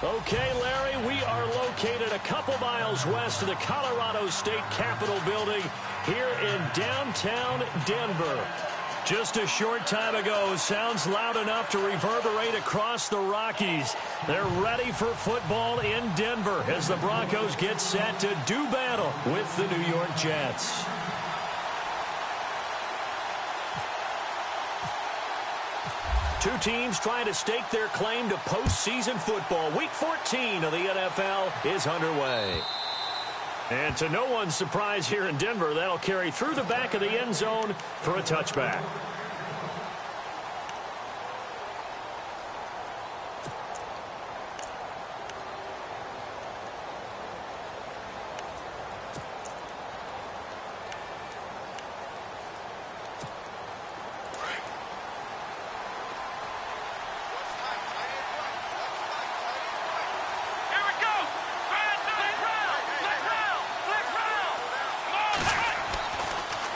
Okay, Larry, we are located a couple miles west of the Colorado State Capitol building here in downtown Denver. Just a short time ago, sounds loud enough to reverberate across the Rockies. They're ready for football in Denver as the Broncos get set to do battle with the New York Jets. Two teams trying to stake their claim to postseason football. Week 14 of the NFL is underway. And to no one's surprise here in Denver, that'll carry through the back of the end zone for a touchback.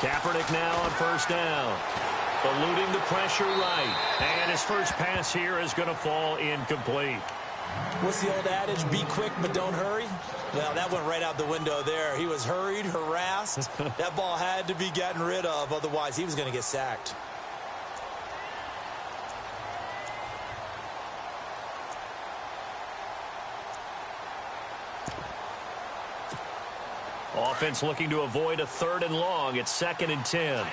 Kaepernick now on first down. Eluding the pressure right. And his first pass here is going to fall incomplete. What's the old adage? Be quick, but don't hurry? Well, that went right out the window there. He was hurried, harassed. That ball had to be gotten rid of. Otherwise, he was going to get sacked. Offense looking to avoid a 3rd and long. It's 2nd and 10. Let's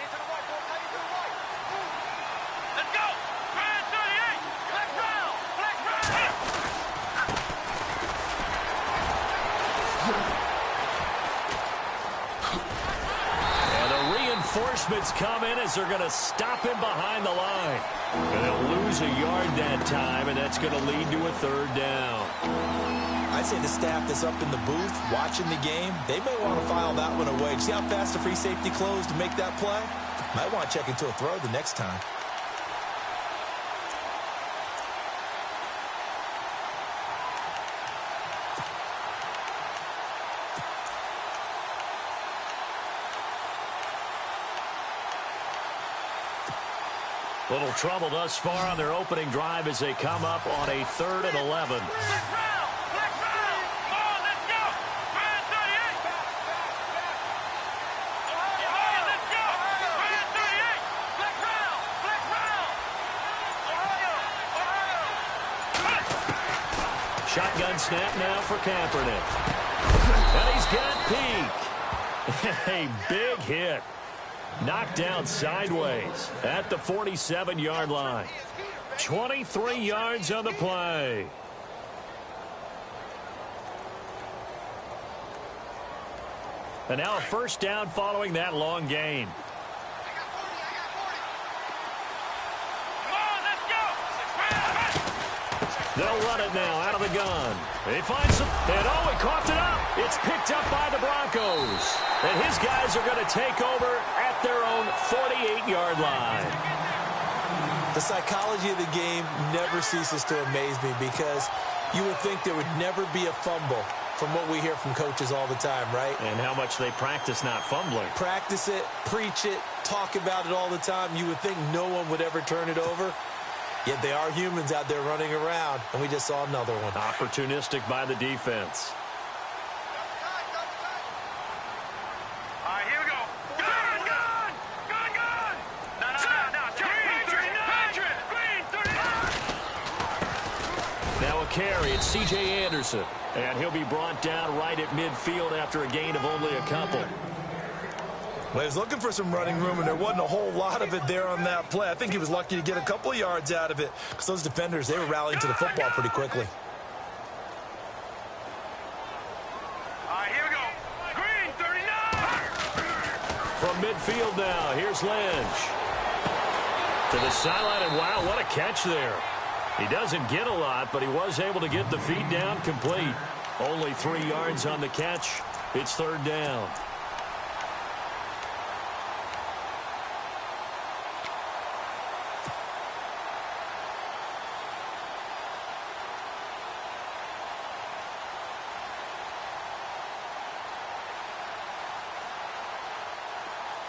go! Ryan 38! Flex round! Flex round! And the reinforcements come in as they're going to stop him behind the line. And they'll lose a yard that time, and that's going to lead to a 3rd down. I'd say the staff that's up in the booth watching the game, they may want to file that one away. See how fast the free safety closed to make that play? Might want to check into a throw the next time. Little trouble thus far on their opening drive as they come up on a 3rd and 11. Shotgun snap now for Kaepernick. And he's got Peak. A big hit. Knocked down sideways at the 47-yard line. 23 yards on the play. And now a first down following that long gain. They'll run it now out of the gun. They find some, and oh, he coughed it up. It's picked up by the Broncos. And his guys are going to take over at their own 48-yard line. The psychology of the game never ceases to amaze me because you would think there would never be a fumble from what we hear from coaches all the time, right? And how much they practice not fumbling. Practice it, preach it, talk about it all the time. You would think no one would ever turn it over. Yet they are humans out there running around, and we just saw another one. Opportunistic by the defense. All right, here we go. Gun! Gun! Gun! Gun! No. Green 39! Now a carry. It's C.J. Anderson. And he'll be brought down right at midfield after a gain of only a couple. Well, he was looking for some running room, and there wasn't a whole lot of it there on that play. I think he was lucky to get a couple of yards out of it because those defenders, they were rallying to the football pretty quickly. All right, here we go. Green 39! From midfield now, here's Lynch. To the sideline, and wow, what a catch there. He doesn't get a lot, but he was able to get the feed down complete. Only 3 yards on the catch. It's 3rd down.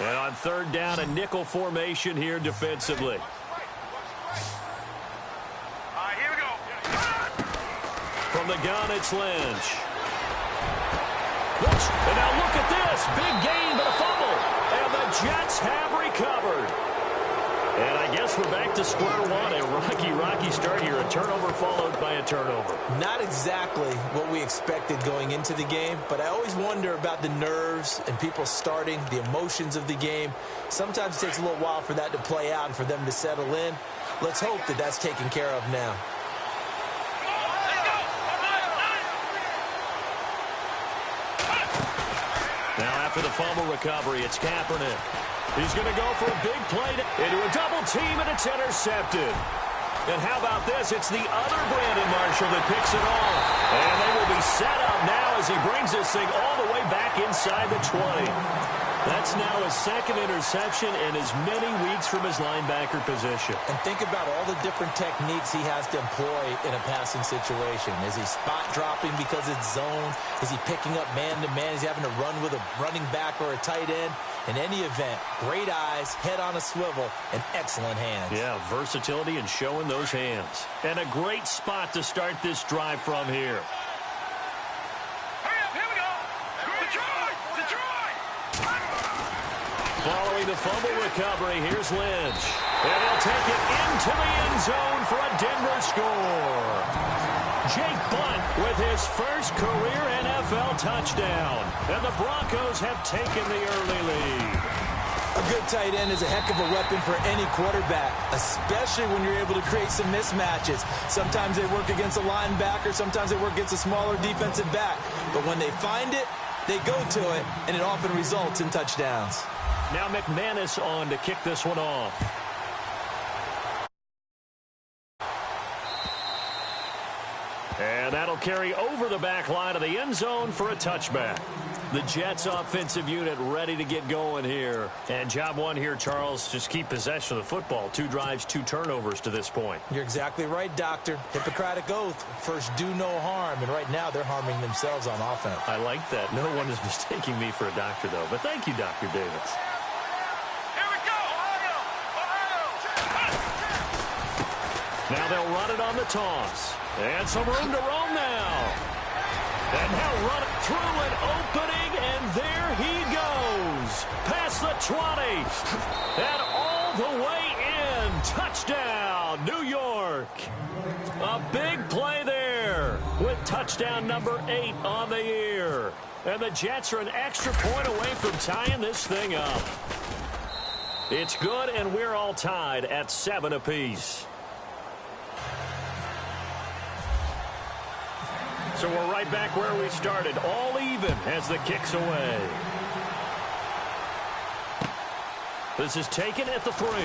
And on 3rd down, a nickel formation here defensively. All right, here we go. From the gun, it's Lynch. And now look at this. Big gain, but a fumble. And the Jets have recovered. And I guess we're back to square one. A rocky start here. A turnover followed by a turnover. Not exactly what we expected going into the game, but I always wonder about the nerves and people starting, the emotions of the game. Sometimes it takes a little while for that to play out and for them to settle in. Let's hope that that's taken care of now. Now after the fumble recovery, it's Kaepernick. He's going to go for a big play into a double team, and it's intercepted. And how about this? It's the other Brandon Marshall that picks it off. And they will be set up now as he brings this thing all the way back inside the 20. That's now his second interception in as many weeks from his linebacker position. And think about all the different techniques he has to employ in a passing situation. Is he spot dropping because it's zone? Is he picking up man-to-man? Is he having to run with a running back or a tight end? In any event, great eyes, head on a swivel, and excellent hands. Yeah, versatility and showing those hands. And a great spot to start this drive from here. Hurry up, here we go. Detroit! Following the fumble recovery, here's Lynch. And he'll take it into the end zone for a Denver score. Jake Bunt with his first career NFL touchdown. And the Broncos have taken the early lead. A good tight end is a heck of a weapon for any quarterback, especially when you're able to create some mismatches. Sometimes they work against a linebacker, sometimes they work against a smaller defensive back. But when they find it, they go to it, and it often results in touchdowns. Now McManus on to kick this one off. And that'll carry over the back line of the end zone for a touchback. The Jets offensive unit ready to get going here. And job one here, Charles, just keep possession of the football. 2 drives, 2 turnovers to this point. You're exactly right, Doctor. Hippocratic oath. First, do no harm. And right now, they're harming themselves on offense. I like that. No one is mistaking me for a doctor, though. But thank you, Dr. Davis. Here we go. Now they'll run it on the toss. And some room to roam now. And now run it through an opening, and there he goes. Past the 20. And all the way in. Touchdown, New York. A big play there with touchdown number 8 on the year. And the Jets are an extra point away from tying this thing up. It's good, and we're all tied at 7 apiece. So we're right back where we started, all even as the kick's away. This is taken at the 3. Now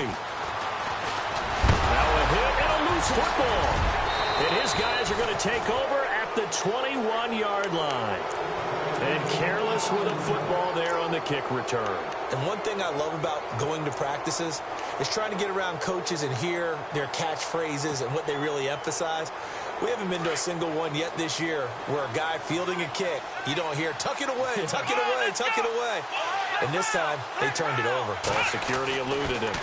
a hit and a loose football. And his guys are going to take over at the 21-yard line. And careless with a football there on the kick return. And one thing I love about going to practices is trying to get around coaches and hear their catchphrases and what they really emphasize. We haven't been to a single one yet this year where a guy fielding a kick, you don't hear, tuck it away, tuck it away, tuck it away. And this time, they turned it over. Ball security eluded him.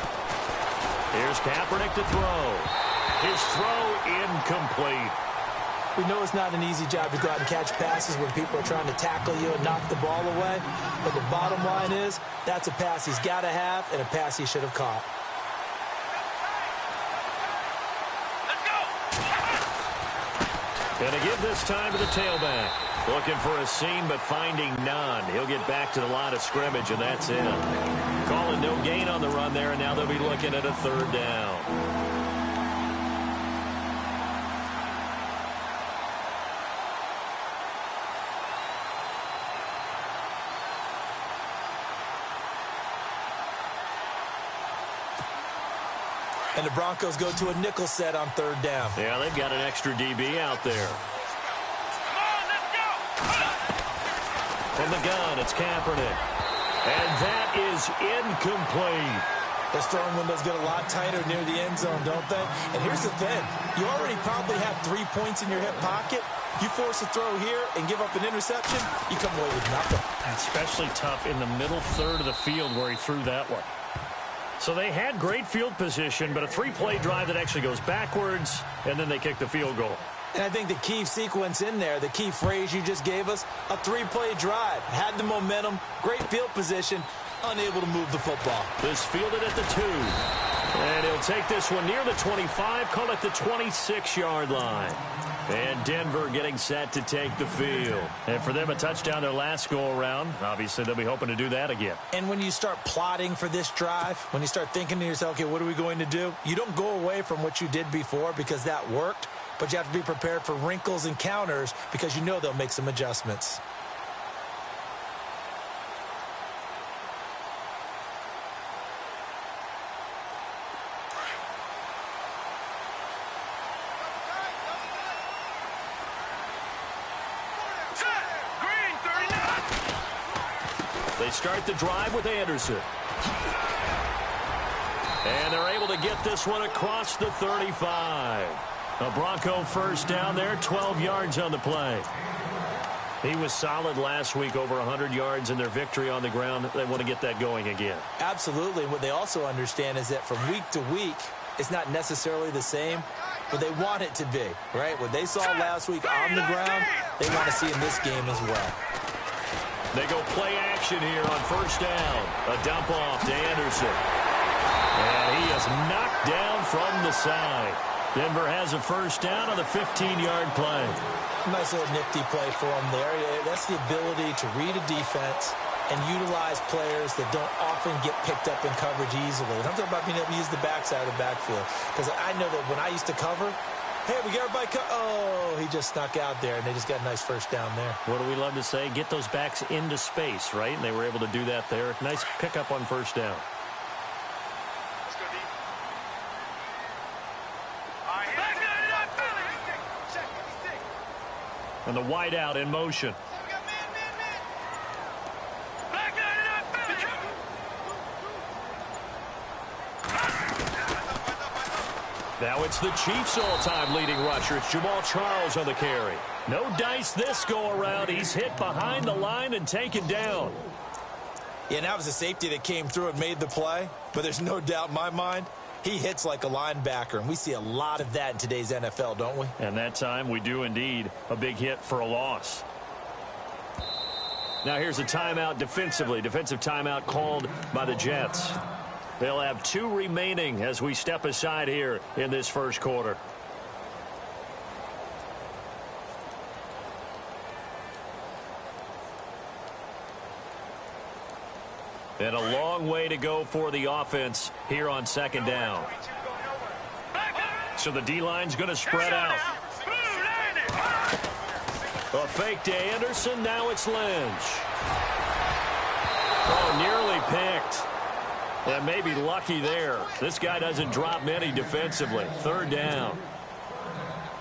Here's Kaepernick to throw. His throw incomplete. We know it's not an easy job to go out and catch passes when people are trying to tackle you and knock the ball away. But the bottom line is, that's a pass he's got to have and a pass he should have caught. Going to give this time to the tailback. Looking for a seam, but finding none. He'll get back to the line of scrimmage, and that's it. Calling no gain on the run there, and now they'll be looking at a 3rd down. And the Broncos go to a nickel set on 3rd down. Yeah, they've got an extra DB out there. Come on, let's go. From the gun, it's Kaepernick. And that is incomplete. Those throwing windows get a lot tighter near the end zone, don't they? And here's the thing. You already probably have 3 points in your hip pocket. You force a throw here and give up an interception, you come away with nothing. Especially tough in the middle 3rd of the field where he threw that one. So they had great field position, but a 3-play drive that actually goes backwards, and then they kick the field goal. And I think the key sequence in there, the key phrase you just gave us, a 3-play drive. Had the momentum, great field position, unable to move the football. This fielded at the 2. And he'll take this one near the 25, call it the 26-yard line. And Denver getting set to take the field. And for them, a touchdown their last go-around. Obviously, they'll be hoping to do that again. And when you start plotting for this drive, when you start thinking to yourself, okay, what are we going to do? You don't go away from what you did before because that worked, but you have to be prepared for wrinkles and counters because you know they'll make some adjustments. They start the drive with Anderson. And they're able to get this one across the 35. A Bronco first down there, 12 yards on the play. He was solid last week, over 100 yards in their victory on the ground. They want to get that going again. Absolutely. What they also understand is that from week to week, it's not necessarily the same, but they want it to be, right? What they saw last week on the ground, they want to see in this game as well. They go play action here on first down. A dump off to Anderson. And he is knocked down from the side. Denver has a first down on the 15-yard play. Nice little nifty play for him there. That's the ability to read a defense and utilize players that don't often get picked up in coverage easily. And I'm talking about being able to use the backside of the backfield. Because I know that when I used to cover, hey, we got everybody. Oh, he just snuck out there, and they just got a nice first down there. What do we love to say? Get those backs into space, right? And they were able to do that there. Nice pickup on first down. Let's go deep. And the wide out in motion. Now it's the Chiefs' all-time leading rusher. It's Jamal Charles on the carry. No dice this go-around. He's hit behind the line and taken down. Yeah, and that was a safety that came through and made the play. But there's no doubt in my mind, he hits like a linebacker. And we see a lot of that in today's NFL, don't we? And that time we do indeed. A big hit for a loss. Now here's a timeout defensively. Defensive timeout called by the Jets. They'll have 2 remaining as we step aside here in this first quarter. And a long way to go for the offense here on second down. So the D-line's going to spread out. A fake to Anderson. Now it's Lynch. Oh, nearly picked. And maybe lucky there. This guy doesn't drop many defensively. Third down.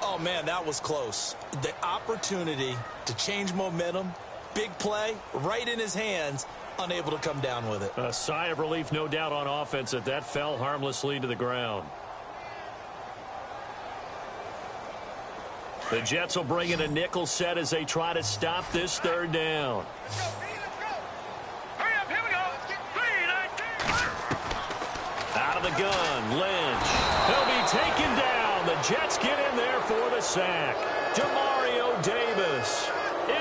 Oh, man, that was close. The opportunity to change momentum, big play, right in his hands, unable to come down with it. A sigh of relief, no doubt, on offense that fell harmlessly to the ground. The Jets will bring in a nickel set as they try to stop this third down. Out of the gun, Lynch. He'll be taken down. The Jets get in there for the sack. Demario Davis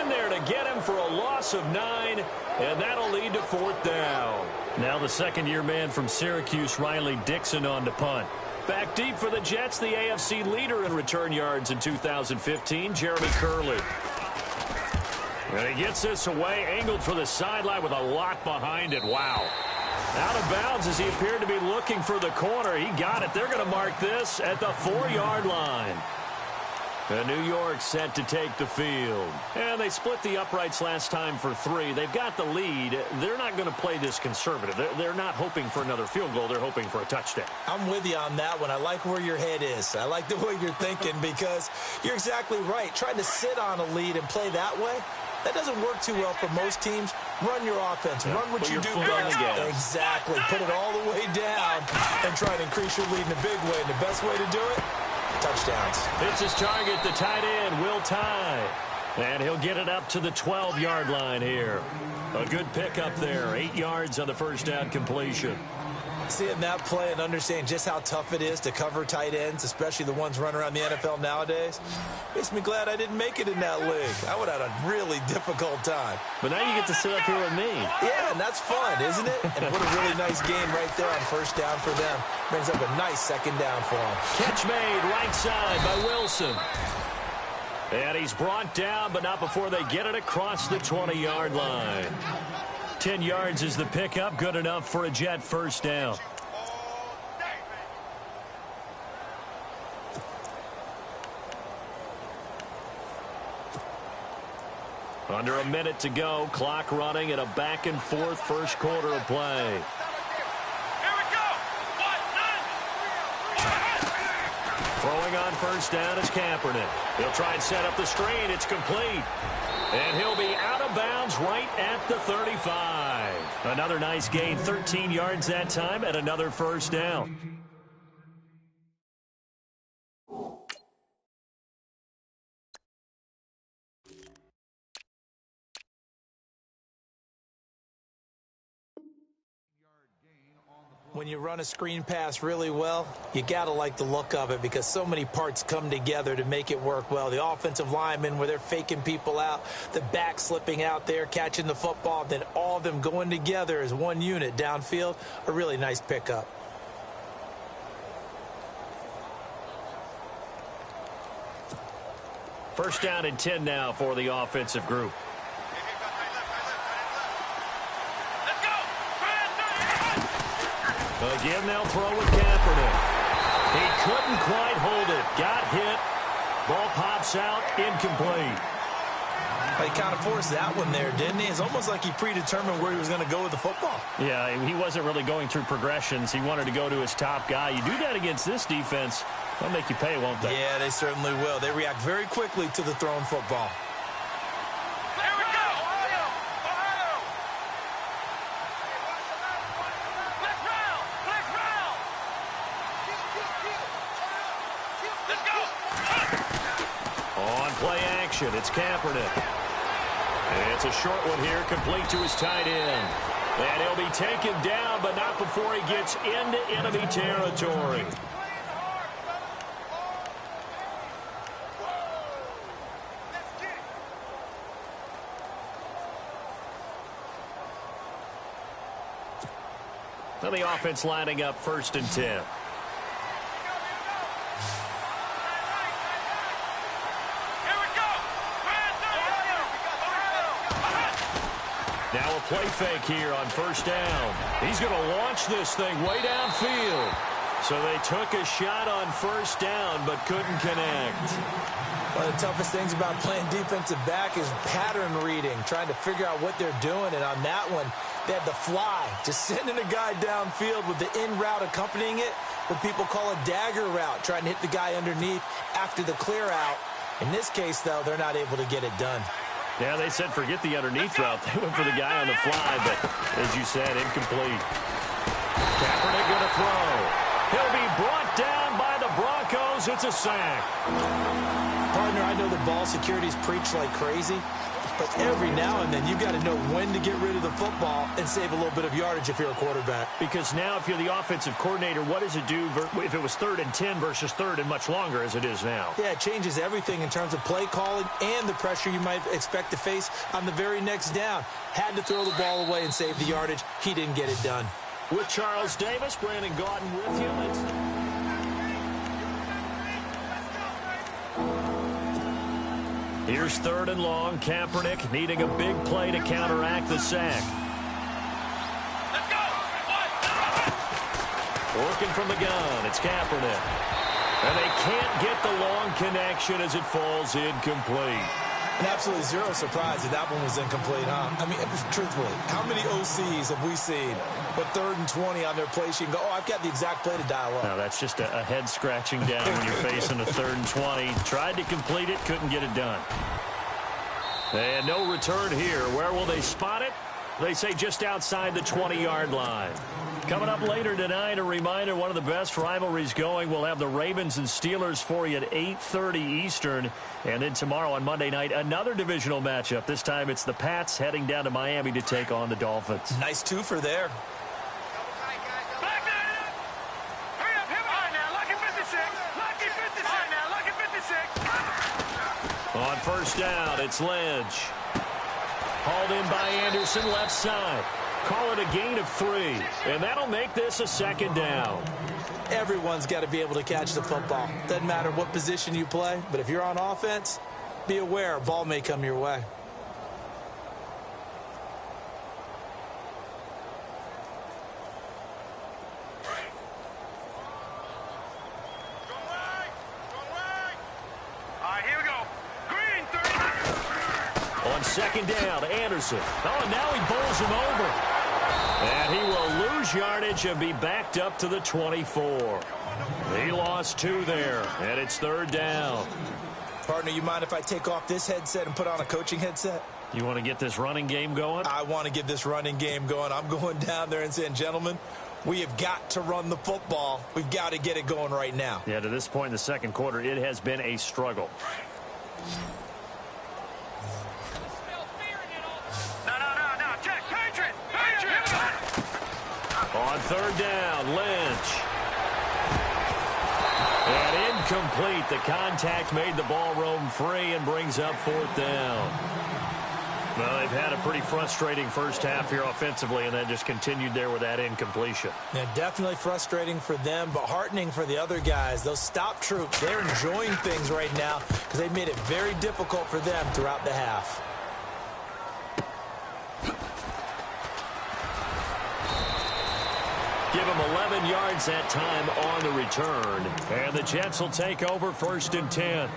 in there to get him for a loss of 9, and that'll lead to fourth down. Now the second-year man from Syracuse, Riley Dixon, on to punt. Back deep for the Jets, the AFC leader in return yards in 2015, Jeremy Curley. And he gets this away, angled for the sideline with a lock behind it. Wow. Out of bounds as he appeared to be looking for the corner. He got it. They're going to mark this at the 4-yard line. And New York set to take the field. And they split the uprights last time for 3. They've got the lead. They're not going to play this conservative. They're not hoping for another field goal. They're hoping for a touchdown. I'm with you on that one. I like where your head is. I like the way you're thinking because you're exactly right. Trying to sit on a lead and play that way, that doesn't work too well for most teams. Run your offense. Run what you do best. Exactly. Put it all the way down and try to increase your lead in a big way. And the best way to do it, touchdowns. It's his target, the tight end, Will Tye. And he'll get it up to the 12-yard line here. A good pickup there. 8 yards on the first down completion. Seeing that play and understanding just how tough it is to cover tight ends, especially the ones running around the NFL nowadays, makes me glad I didn't make it in that league. I would have had a really difficult time. But now you get to sit up here with me. Yeah, and that's fun, isn't it? And what a really nice game right there on first down for them. Brings up a nice second down for them. Catch made right side by Wilson. And he's brought down, but not before they get it across the 20-yard line. 10 yards is the pickup, good enough for a Jet first down. Under a minute to go, clock running, and a back-and-forth first quarter of play. Throwing on first down is Kaepernick. He'll try and set up the screen. It's complete. And he'll be out of bounds right at the 35. Another nice gain, 13 yards that time, and another first down. When you run a screen pass really well, you got to like the look of it because so many parts come together to make it work well. The offensive linemen where they're faking people out, the back slipping out there, catching the football, then all of them going together as one unit downfield, a really nice pickup. First down and 10 now for the offensive group. Again, they'll throw with Kaepernick. He couldn't quite hold it. Got hit. Ball pops out. Incomplete. He kind of forced that one there, didn't he? It's almost like he predetermined where he was going to go with the football. Yeah, he wasn't really going through progressions. He wanted to go to his top guy. You do that against this defense, they'll make you pay, won't they? Yeah, they certainly will. They react very quickly to the thrown football. It's Kaepernick. And it's a short one here, complete to his tight end. And he'll be taken down, but not before he gets into enemy territory. Now the offense lining up first and 10. Now a play fake here on first down. He's going to launch this thing way downfield. So they took a shot on first down but couldn't connect. One of the toughest things about playing defensive back is pattern reading, trying to figure out what they're doing. And on that one, they had the fly, just sending a guy downfield with the in route accompanying it, what people call a dagger route, trying to hit the guy underneath after the clear out. In this case, though, they're not able to get it done. Yeah, they said forget the underneath route. They went for the guy on the fly, but as you said, incomplete. Kaepernick going to throw. He'll be brought down by the Broncos. It's a sack. Partner, I know the ball security's preached like crazy, but every now and then you've got to know when to get rid of the football and save a little bit of yardage if you're a quarterback. Because now if you're the offensive coordinator, what does it do if it was 3rd and 10 versus 3rd and much longer as it is now? Yeah, it changes everything in terms of play calling and the pressure you might expect to face on the very next down. Had to throw the ball away and save the yardage. He didn't get it done. With Charles Davis, Brandon Gaudin with you. Here's 3rd and long. Kaepernick needing a big play to counteract the sack. Let's go! Working from the gun, it's Kaepernick. And they can't get the long connection as it falls incomplete. And absolutely zero surprise that that one was incomplete, huh? I mean, truthfully, how many OCs have we seen with 3rd and 20 on their play sheet and go, oh, I've got the exact play to dial up? No, that's just a head scratching down when you're facing a 3rd and 20. Tried to complete it, couldn't get it done. And no return here. Where will they spot it? They say just outside the 20-yard line. Coming up later tonight, a reminder, one of the best rivalries going. We'll have the Ravens and Steelers for you at 8:30 Eastern. And then tomorrow on Monday night, another divisional matchup. This time it's the Pats heading down to Miami to take on the Dolphins. Nice twofer there. Back there! first down. It's Lynch. Hauled in by Anderson, left side. Call it a gain of 3, and that'll make this a second down. Everyone's got to be able to catch the football. Doesn't matter what position you play, but if you're on offense, be aware a ball may come your way. On second down, Anderson. Oh, and now he bowls him over. And he will lose yardage and be backed up to the 24. He lost 2 there, and it's third down. Partner, you mind if I take off this headset and put on a coaching headset? You want to get this running game going? I want to get this running game going. I'm going down there and saying, gentlemen, we have got to run the football. We've got to get it going right now. Yeah, to this point in the second quarter, it has been a struggle. On third down, Lynch. And incomplete. The contact made the ball roam free and brings up fourth down. Well, they've had a pretty frustrating first half here offensively, and that just continued there with that incompletion. Yeah, definitely frustrating for them, but heartening for the other guys. Those stop troops, they're enjoying things right now because they've made it very difficult for them throughout the half. Give him 11 yards that time on the return. And the Jets will take over first and 10.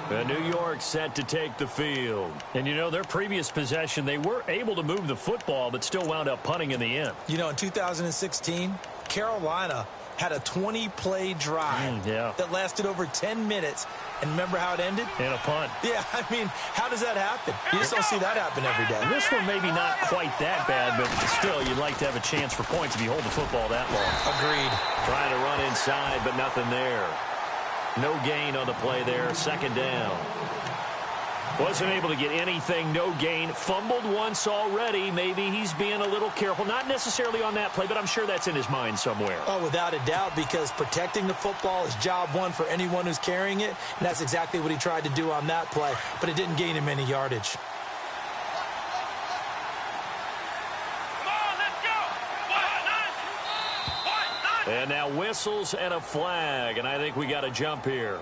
And New York set to take the field. And, you know, their previous possession, they were able to move the football, but still wound up punting in the end. You know, in 2016, Carolina had a 20-play drive that lasted over 10 minutes. And remember how it ended? In a punt. Yeah, I mean, how does that happen? You just don't see that happen every day. This one maybe not quite that bad, but still, you'd like to have a chance for points if you hold the football that long. Agreed. Trying to run inside, but nothing there. No gain on the play there, second down. Wasn't able to get anything, no gain. Fumbled once already. Maybe he's being a little careful. Not necessarily on that play, but I'm sure that's in his mind somewhere. Oh, without a doubt, because protecting the football is job one for anyone who's carrying it, and that's exactly what he tried to do on that play, but it didn't gain him any yardage. And now whistles and a flag, and I think we got a jump here.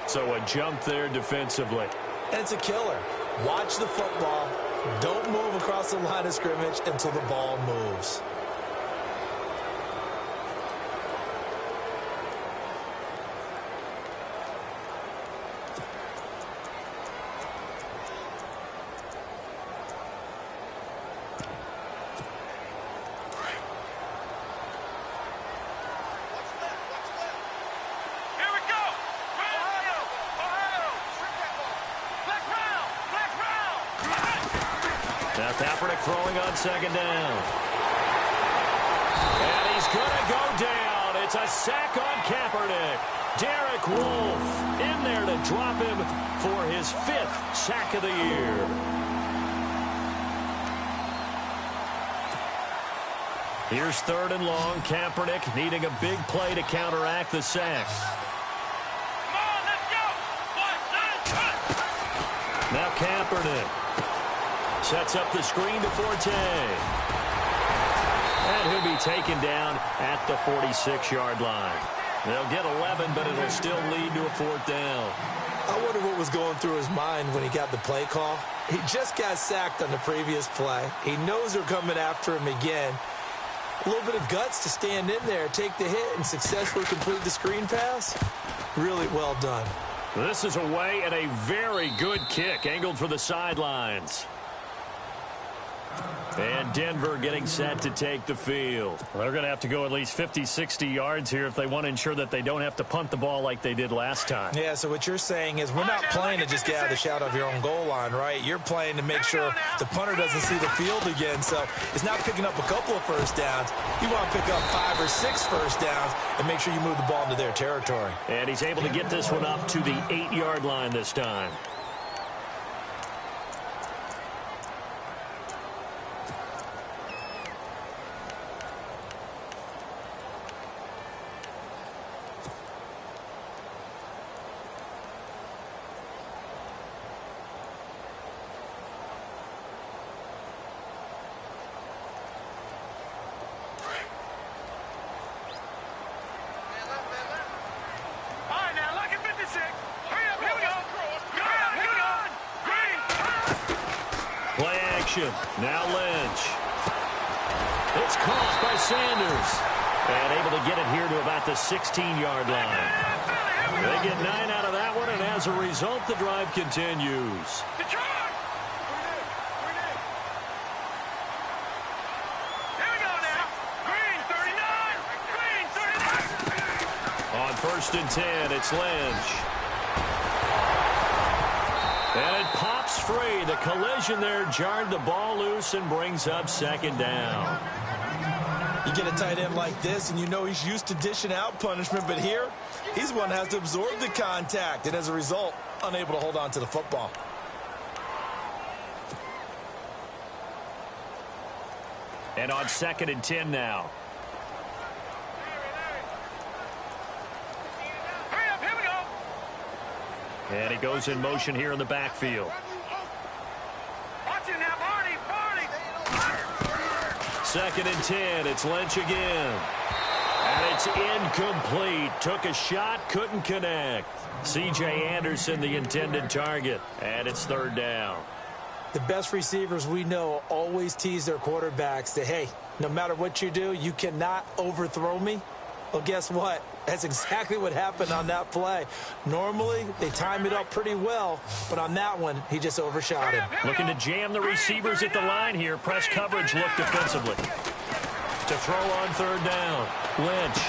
So a jump there defensively. And it's a killer. Watch the football. Don't move across the line of scrimmage until the ball moves. Now Kaepernick throwing on second down. And he's going to go down. It's a sack on Kaepernick. Derek Wolfe in there to drop him for his 5th sack of the year. Here's third and long. Kaepernick needing a big play to counteract the sack. Now Kaepernick sets up the screen to Forte. And he'll be taken down at the 46-yard line. They'll get 11, but it'll still lead to a fourth down. I wonder what was going through his mind when he got the play call. He just got sacked on the previous play. He knows they're coming after him again. A little bit of guts to stand in there, take the hit, and successfully complete the screen pass. Really well done. This is away and a very good kick, angled for the sidelines. And Denver getting set to take the field. Well, they're going to have to go at least 50, 60 yards here if they want to ensure that they don't have to punt the ball like they did last time. Yeah, so what you're saying is we're not playing to just get out of the shadow of your own goal line, right? You're playing to make sure the punter doesn't see the field again. So it's not picking up a couple of first downs. You want to pick up 5 or 6 first downs and make sure you move the ball into their territory. And he's able to get this one up to the 8-yard line this time. action. Now Lynch. It's caught by Sanders. And able to get it here to about the 16-yard line. They get 9 out of that one, and as a result, the drive continues. On 1st and 10, it's Lynch. And it pops free. The collision there jarred the ball loose and brings up 2nd down. You get a tight end like this, and you know he's used to dishing out punishment, but here, he's the one that has to absorb the contact, and as a result, unable to hold on to the football. And on 2nd and 10 now. Hurry up, here we go. And he goes in motion here in the backfield. Watch it now, Barney. 2nd and 10. It's Lynch again. And it's incomplete. Took a shot, couldn't connect. C.J. Anderson, the intended target. And it's 3rd down. The best receivers we know always tease their quarterbacks that, hey, no matter what you do, you cannot overthrow me. Well, guess what? That's exactly what happened on that play. Normally, they time it up pretty well, but on that one, he just overshot him. Looking to jam the receivers at the line here. Press coverage look defensively. To throw on 3rd down. Lynch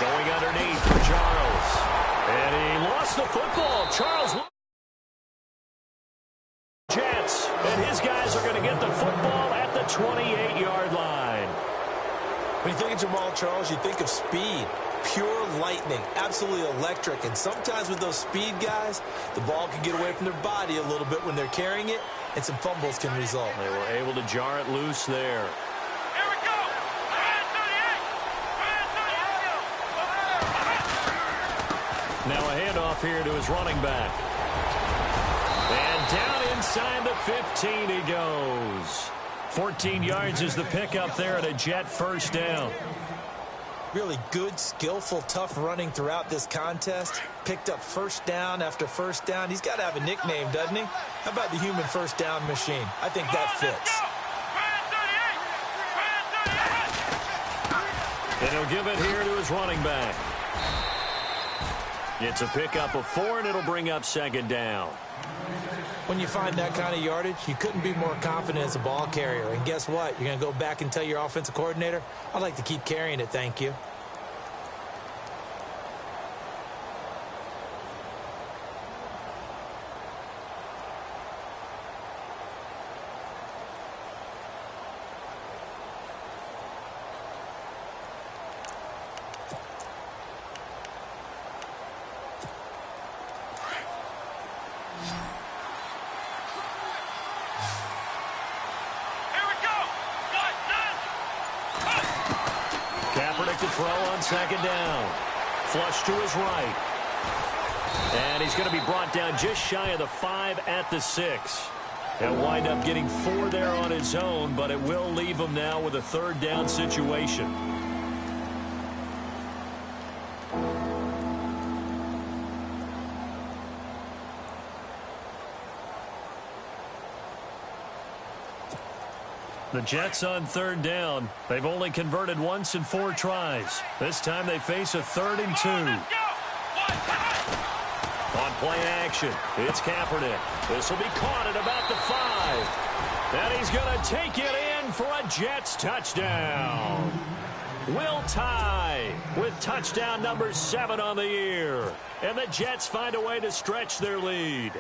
going underneath for Charles. And he lost the football. Charles Jets. And his guys are going to get the football at the 28-yard line. When you think of Jamal Charles, you think of speed, pure lightning, absolutely electric. And sometimes with those speed guys, the ball can get away from their body a little bit when they're carrying it, and some fumbles can result. They were able to jar it loose there. Here we go. Now a handoff here to his running back. And down inside the 15 he goes. 14 yards is the pickup there at a Jet 1st down. Really good, skillful, tough running throughout this contest. Picked up 1st down after 1st down. He's got to have a nickname, doesn't he? How about the human 1st down machine? I think that fits. And he'll give it here to his running back. It's a pickup of 4, and it'll bring up 2nd down. When you find that kind of yardage, you couldn't be more confident as a ball carrier. And guess what? You're going to go back and tell your offensive coordinator, I'd like to keep carrying it, thank you. To throw on 2nd down. Flush to his right. And he's going to be brought down just shy of the 5 at the 6. He'll wind up getting 4 there on his own, but it will leave him now with a 3rd down situation. The Jets on 3rd down. They've only converted once in 4 tries. This time they face a 3rd and 2. On play action, it's Kaepernick. This will be caught at about the 5. And he's going to take it in for a Jets touchdown. Will tie with touchdown number 7 on the year. And the Jets find a way to stretch their lead.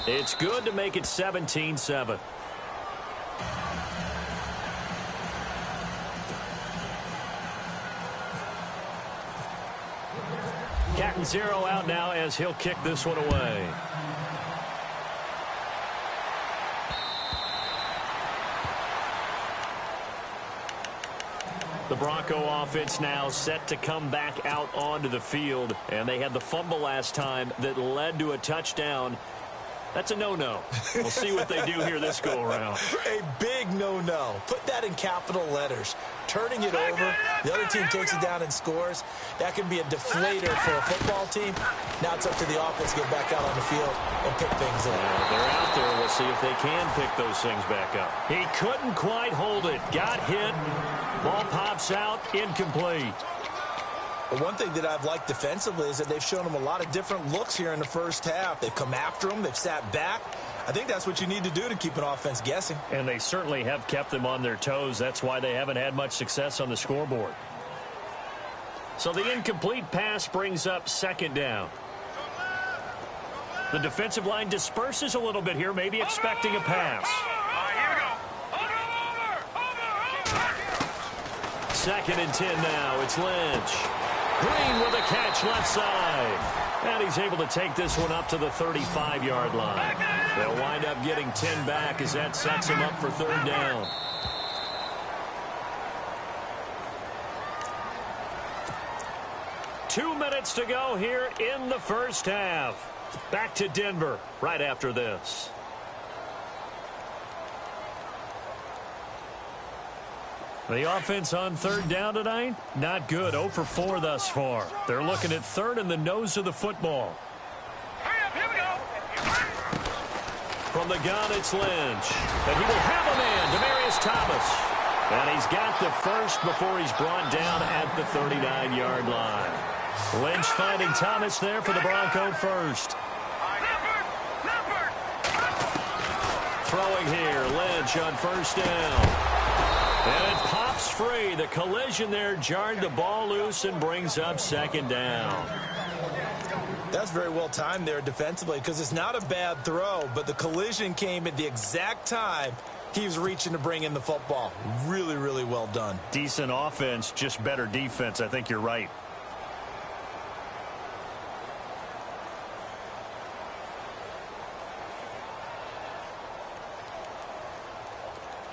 It's good to make it 17-7. Cat and 0 out now as he'll kick this one away. The Bronco offense now set to come back out onto the field, and they had the fumble last time that led to a touchdown. That's a no-no. We'll see what they do here this go-around. A big no-no. Put that in capital letters. Turning it over, the other team takes it down and scores. That can be a deflator for a football team. Now it's up to the offense to get back out on the field and pick things up. They're out there. We'll see if they can pick those things back up. He couldn't quite hold it. Got hit. Ball pops out. Incomplete. But one thing that I've liked defensively is that they've shown them a lot of different looks here in the first half. They've come after them. They've sat back. I think that's what you need to do to keep an offense guessing. And they certainly have kept them on their toes. That's why they haven't had much success on the scoreboard. So the incomplete pass brings up second down. The defensive line disperses a little bit here, maybe expecting a pass. Second and 10 now. It's Lynch. Green with a catch left side. And he's able to take this one up to the 35-yard line. They'll wind up getting 10 back as that sets him up for third down. Two minutes to go here in the first half. Back to Denver right after this. The offense on third down tonight, not good. 0 for 4 thus far. They're looking at third in the nose of the football. Hurry up, here we go. From the gun, it's Lynch. And he will have a man, Demaryius Thomas. And he's got the first before he's brought down at the 39-yard line. Lynch finding Thomas there for the Bronco first. Throwing here, Lynch on first down. And it pops free. The collision there jarred the ball loose and brings up second down. That's very well timed there defensively because it's not a bad throw, but the collision came at the exact time he was reaching to bring in the football. Really, really well done. Decent offense, just better defense. I think you're right.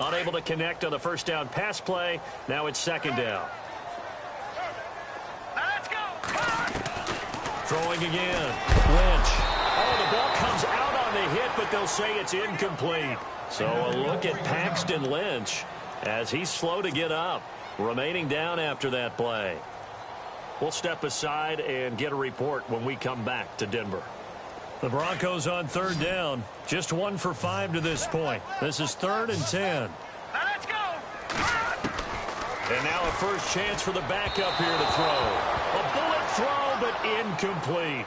Unable to connect on the first down pass play. Now it's second down. Let's go. Throwing again. Lynch. Oh, the ball comes out on the hit, but they'll say it's incomplete. So a look at Paxton Lynch as he's slow to get up. Remaining down after that play. We'll step aside and get a report when we come back to Denver. The Broncos on third down. Just 1 for 5 to this point. This is 3rd and 10. Let's go. And now a first chance for the backup here to throw. A bullet throw, but incomplete.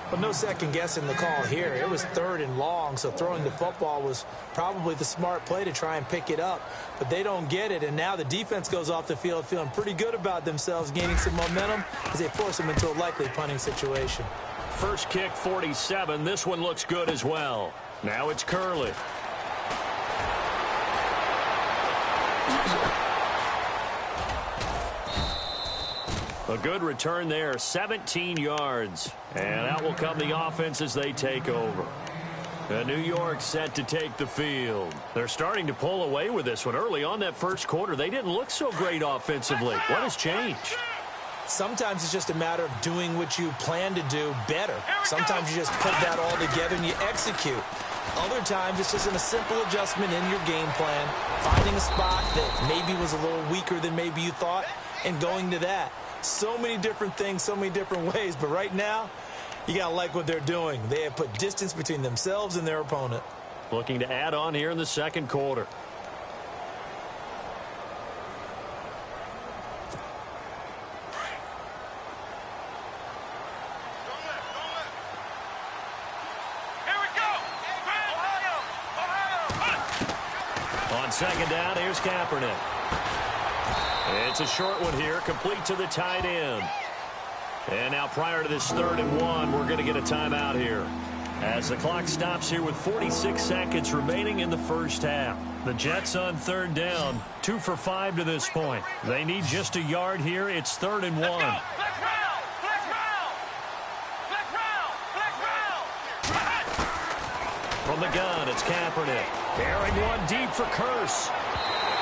But no second guessing the call here. It was 3rd and long, so throwing the football was probably the smart play to try and pick it up. But they don't get it, and now the defense goes off the field feeling pretty good about themselves, gaining some momentum as they force them into a likely punting situation. First kick, 47. This one looks good as well. Now it's Curley. A good return there, 17 yards. And out will come the offense as they take over. And New York set to take the field. They're starting to pull away with this one. Early on that first quarter, they didn't look so great offensively. What has changed? Sometimes it's just a matter of doing what you plan to do better. Sometimes you just put that all together and you execute. Other times it's just a simple adjustment in your game plan, finding a spot that maybe was a little weaker than maybe you thought, and going to that. So many different things, so many different ways, but right now, you got to like what they're doing. They have put distance between themselves and their opponent. Looking to add on here in the second quarter. On second down, here's Kaepernick. It's a short one here, complete to the tight end. And now prior to this 3rd and 1, we're going to get a timeout here. As the clock stops here with 46 seconds remaining in the first half. The Jets on third down, 2 for 5 to this point. They need just a yard here. It's 3rd and 1. From the gun, it's Kaepernick. Carrying one deep for Curse.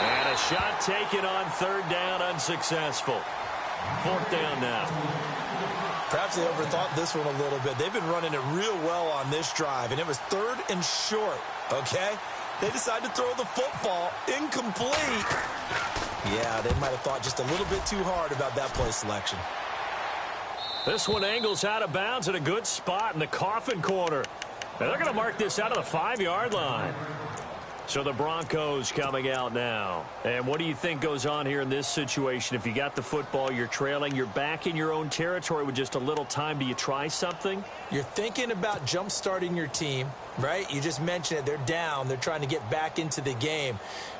And a shot taken on third down, unsuccessful. 4th down now. Perhaps they overthought this one a little bit. They've been running it real well on this drive, and it was 3rd and short, okay? They decided to throw the football incomplete. Yeah, they might have thought just a little bit too hard about that play selection. This one angles out of bounds at a good spot in the coffin corner. And they're going to mark this out of the 5-yard line. So the Broncos coming out now. And what do you think goes on here in this situation? If you got the football, you're trailing, you're back in your own territory with just a little time. Do you try something? You're thinking about jump-starting your team, right? You just mentioned it. They're down. They're trying to get back into the game.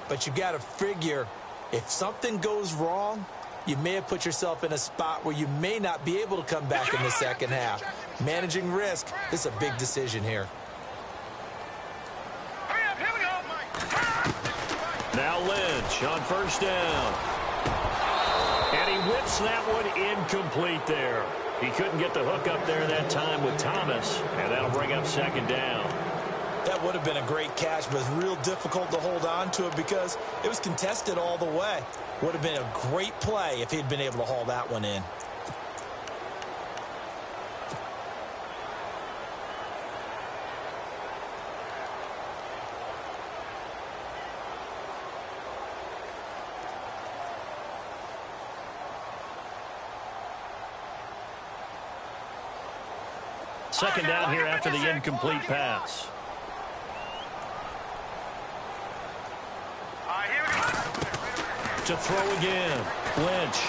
But you got to figure if something goes wrong, you may have put yourself in a spot where you may not be able to come back in the second half. Managing risk, this is a big decision here. Now Lynch on 1st down. And he whips that one incomplete there. He couldn't get the hook up there that time with Thomas, and that'll bring up 2nd down. That would have been a great catch, but it's real difficult to hold on to it because it was contested all the way. Would have been a great play if he'd been able to haul that one in. Second down here after the incomplete pass. To throw again. Lynch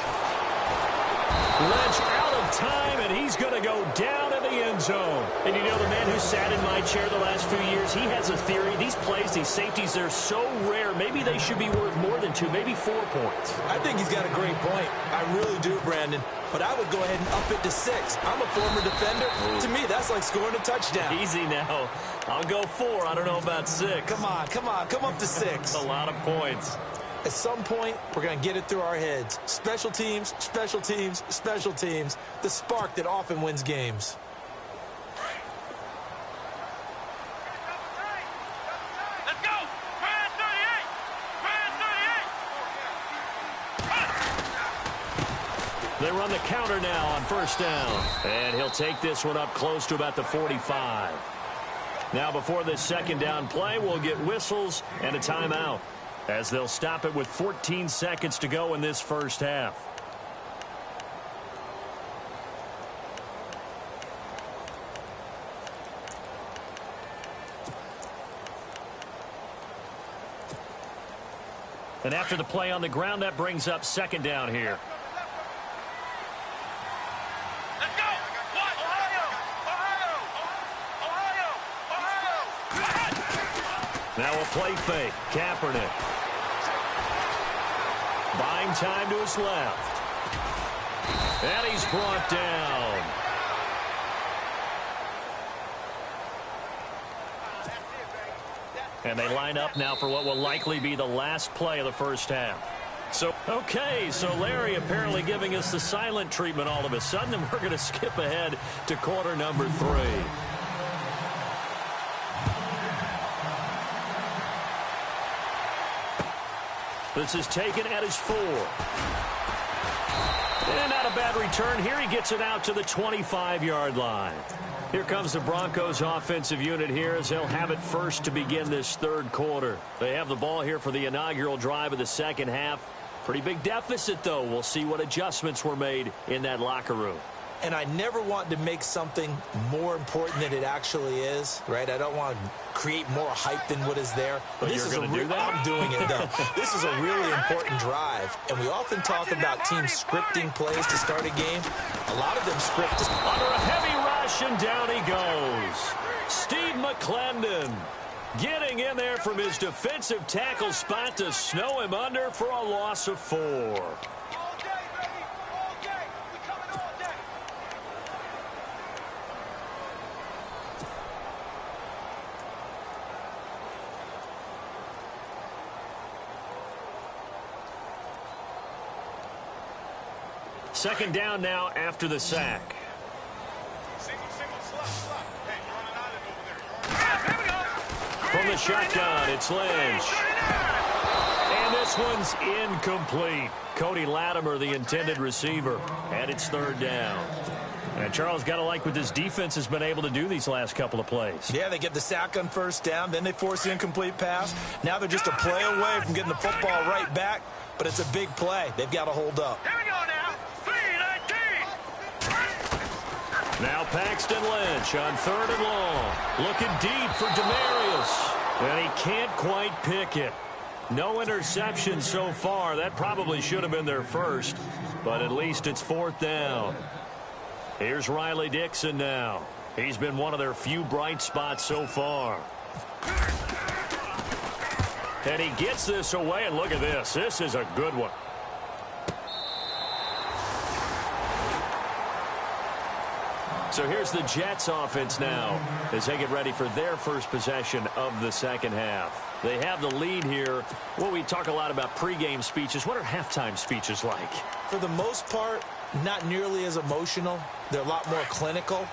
out of time, and he's going to go down in the end zone. And you know, the man who sat in my chair the last few years, he has a theory. These plays, these safeties, they're so rare. Maybe they should be worth more than 2, maybe 4 points. I think he's got a great point. I really do, Brandon. But I would go ahead and up it to 6. I'm a former defender. To me, that's like scoring a touchdown. Easy now. I'll go 4. I don't know about 6. Come on. Come up to 6. A lot of points. At some point, we're going to get it through our heads. Special teams, special teams, special teams. The spark that often wins games. Let's go! Brand 38! Brand 38! They run the counter now on 1st down. And he'll take this one up close to about the 45. Now before this 2nd down play, we'll get whistles and a timeout, as they'll stop it with 14 seconds to go in this 1st half. And after the play on the ground, that brings up 2nd down here. Let's go! What? Ohio! Now a play fake. Kaepernick. Buying time to his left. And he's brought down. And they line up now for what will likely be the last play of the 1st half. So Larry apparently giving us the silent treatment all of a sudden, and we're going to skip ahead to quarter number 3. This is taken at his 4. And not a bad return here. He gets it out to the 25-yard line. Here comes the Broncos offensive unit here as they'll have it first to begin this 3rd quarter. They have the ball here for the inaugural drive of the 2nd half. Pretty big deficit, though. We'll see what adjustments were made in that locker room. And I never want to make something more important than it actually is, right? I don't want to create more hype than what is there. But this is a real, I'm doing it, though. This is a really important drive. And we often talk about teams scripting plays to start a game. A lot of them script. Under a heavy rush, and down he goes. Steve McClendon getting in there from his defensive tackle spot to snow him under for a loss of 4. Second down now after the sack. From the shotgun, it's Lynch. And this one's incomplete. Cody Latimer, the intended receiver, and it's 3rd down. And Charles, got to like what this defense has been able to do these last couple of plays. Yeah, they get the sack on first down, then they force the incomplete pass. Now they're just a play away from getting the football right back, but it's a big play. They've got to hold up. Here we go now. 3-19. Now Paxton Lynch on 3rd and long. Looking deep for Demarius. And he can't quite pick it. No interception so far. That probably should have been their first, but at least it's 4th down. Here's Riley Dixon now. He's been one of their few bright spots so far. And he gets this away, and look at this. This is a good one. So here's the Jets offense now as they get ready for their first possession of the second half. They have the lead here. Well, we talk a lot about pregame speeches. What are halftime speeches like? For the most part, not nearly as emotional. They're a lot more clinical.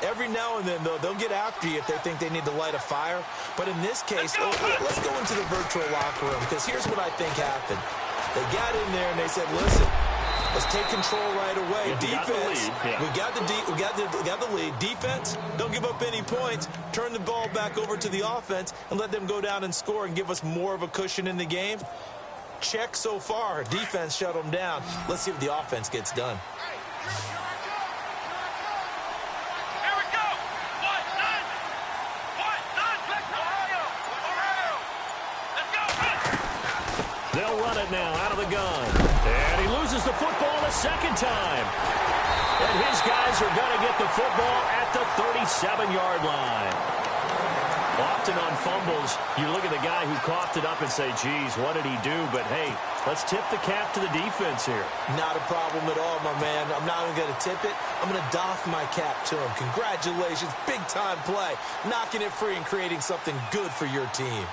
Every now and then, though, they'll get after you if they think they need to light a fire. But in this case, let's go into the virtual locker room, because here's what I think happened. They got in there and they said, listen, let's take control right away. Defense, we got the lead. Defense, don't give up any points. Turn the ball back over to the offense and let them go down and score and give us more of a cushion in the game. Check so far. Defense shut them down. Let's see if the offense gets done. Here we go. What? None. Let's go. Ohio. Let's go. They'll run it now out of the gun. And he loses the football the second time. And his guys are going to get the football at the 37-yard line. Often on fumbles, you look at the guy who coughed it up and say, geez, what did he do? But, hey, let's tip the cap to the defense here. Not a problem at all, my man. I'm not even going to tip it. I'm going to doff my cap to him. Congratulations. Big-time play. Knocking it free and creating something good for your team.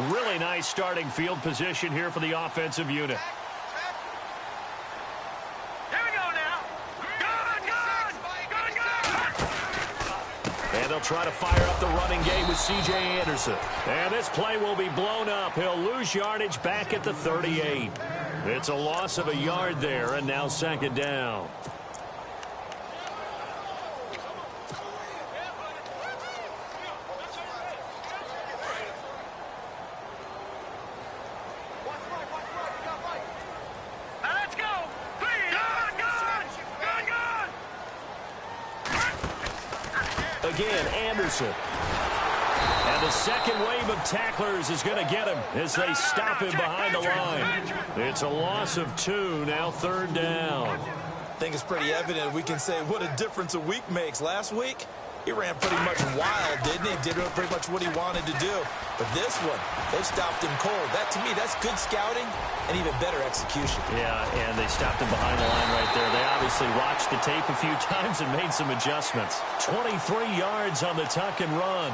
Really nice starting field position here for the offensive unit. Here we go now. Gun. And they'll try to fire up the running game with C.J. Anderson. And this play will be blown up. He'll lose yardage back at the 38. It's a loss of a yard there, and now 2nd down. Again, Anderson. And the second wave of tacklers is going to get him as they stop him behind the line. It's a loss of 2, now 3rd down. I think it's pretty evident we can say what a difference a week makes. Last week, he ran pretty much wild, didn't he? Did pretty much what he wanted to do. But this one, they stopped him cold. That, to me, that's good scouting and even better execution. Yeah, and they stopped him behind the line right there. They obviously watched the tape a few times and made some adjustments. 23 yards on the tuck and run.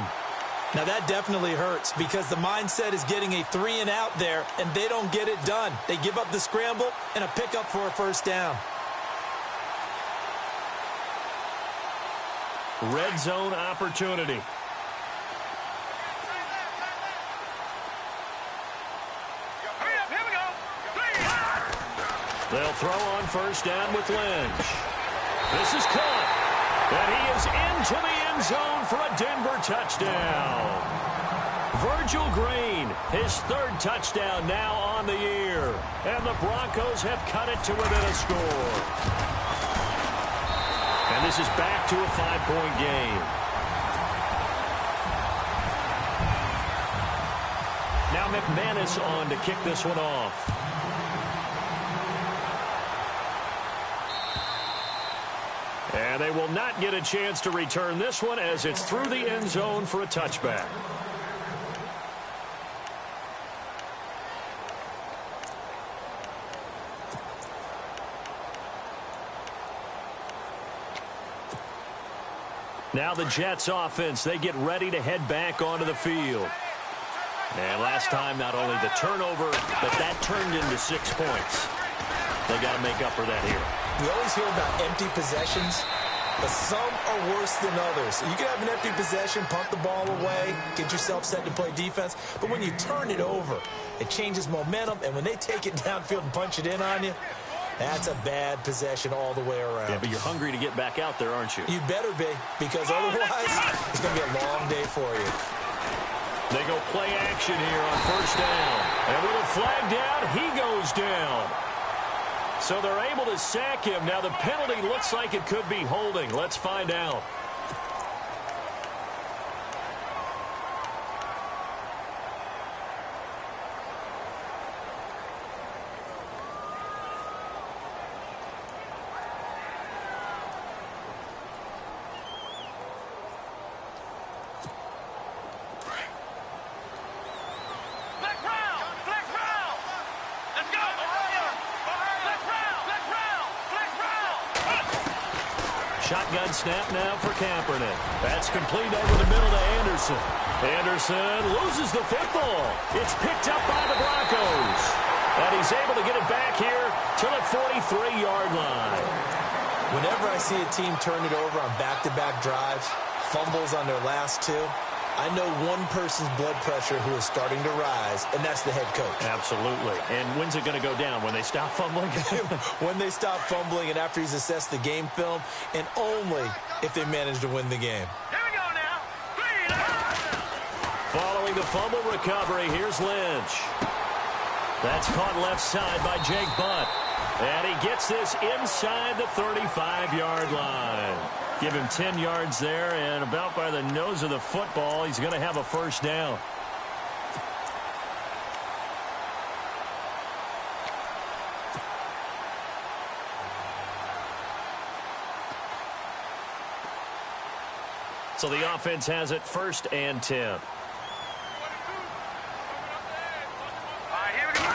Now, that definitely hurts because the mindset is getting a 3-and-out there, and they don't get it done. They give up the scramble and a pickup for a 1st down. Red zone opportunity. Hurry up. Here we go. They'll throw on 1st down with Lynch. This is caught. And he is into the end zone for a Denver touchdown. Virgil Green, his 3rd touchdown now on the year. And the Broncos have cut it to within a score. And this is back to a 5-point game. Now McManus on to kick this one off. And they will not get a chance to return this one as it's through the end zone for a touchback. Now the Jets offense, they get ready to head back onto the field. And last time, not only the turnover, but that turned into 6 points. They got to make up for that here. We always hear about empty possessions. but some are worse than others. You can have an empty possession, punt the ball away, get yourself set to play defense, but when you turn it over, it changes momentum, and when they take it downfield and punch it in on you, that's a bad possession all the way around. Yeah, but you're hungry to get back out there, aren't you? You better be, because otherwise, it's going to be a long day for you. They go play action here on first down. And with a flag down, he goes down. So they're able to sack him. Now the penalty looks like it could be holding. Let's find out. Shotgun snap now for Kaepernick. That's complete over the middle to Anderson. Anderson loses the football. It's picked up by the Broncos. And he's able to get it back here to the 43-yard line. Whenever I see a team turn it over on back-to-back drives, fumbles on their last two, I know one person's blood pressure who is starting to rise, and that's the head coach. Absolutely. And when's it going to go down? When they stop fumbling? When they stop fumbling and after he's assessed the game film, and only if they manage to win the game. Here we go now. Following the fumble recovery, here's Lynch. That's caught left side by Jake Butt. And he gets this inside the 35-yard line. Give him 10 yards there, and about by the nose of the football, he's going to have a first down. So the offense has it 1st and 10. All right, here we go.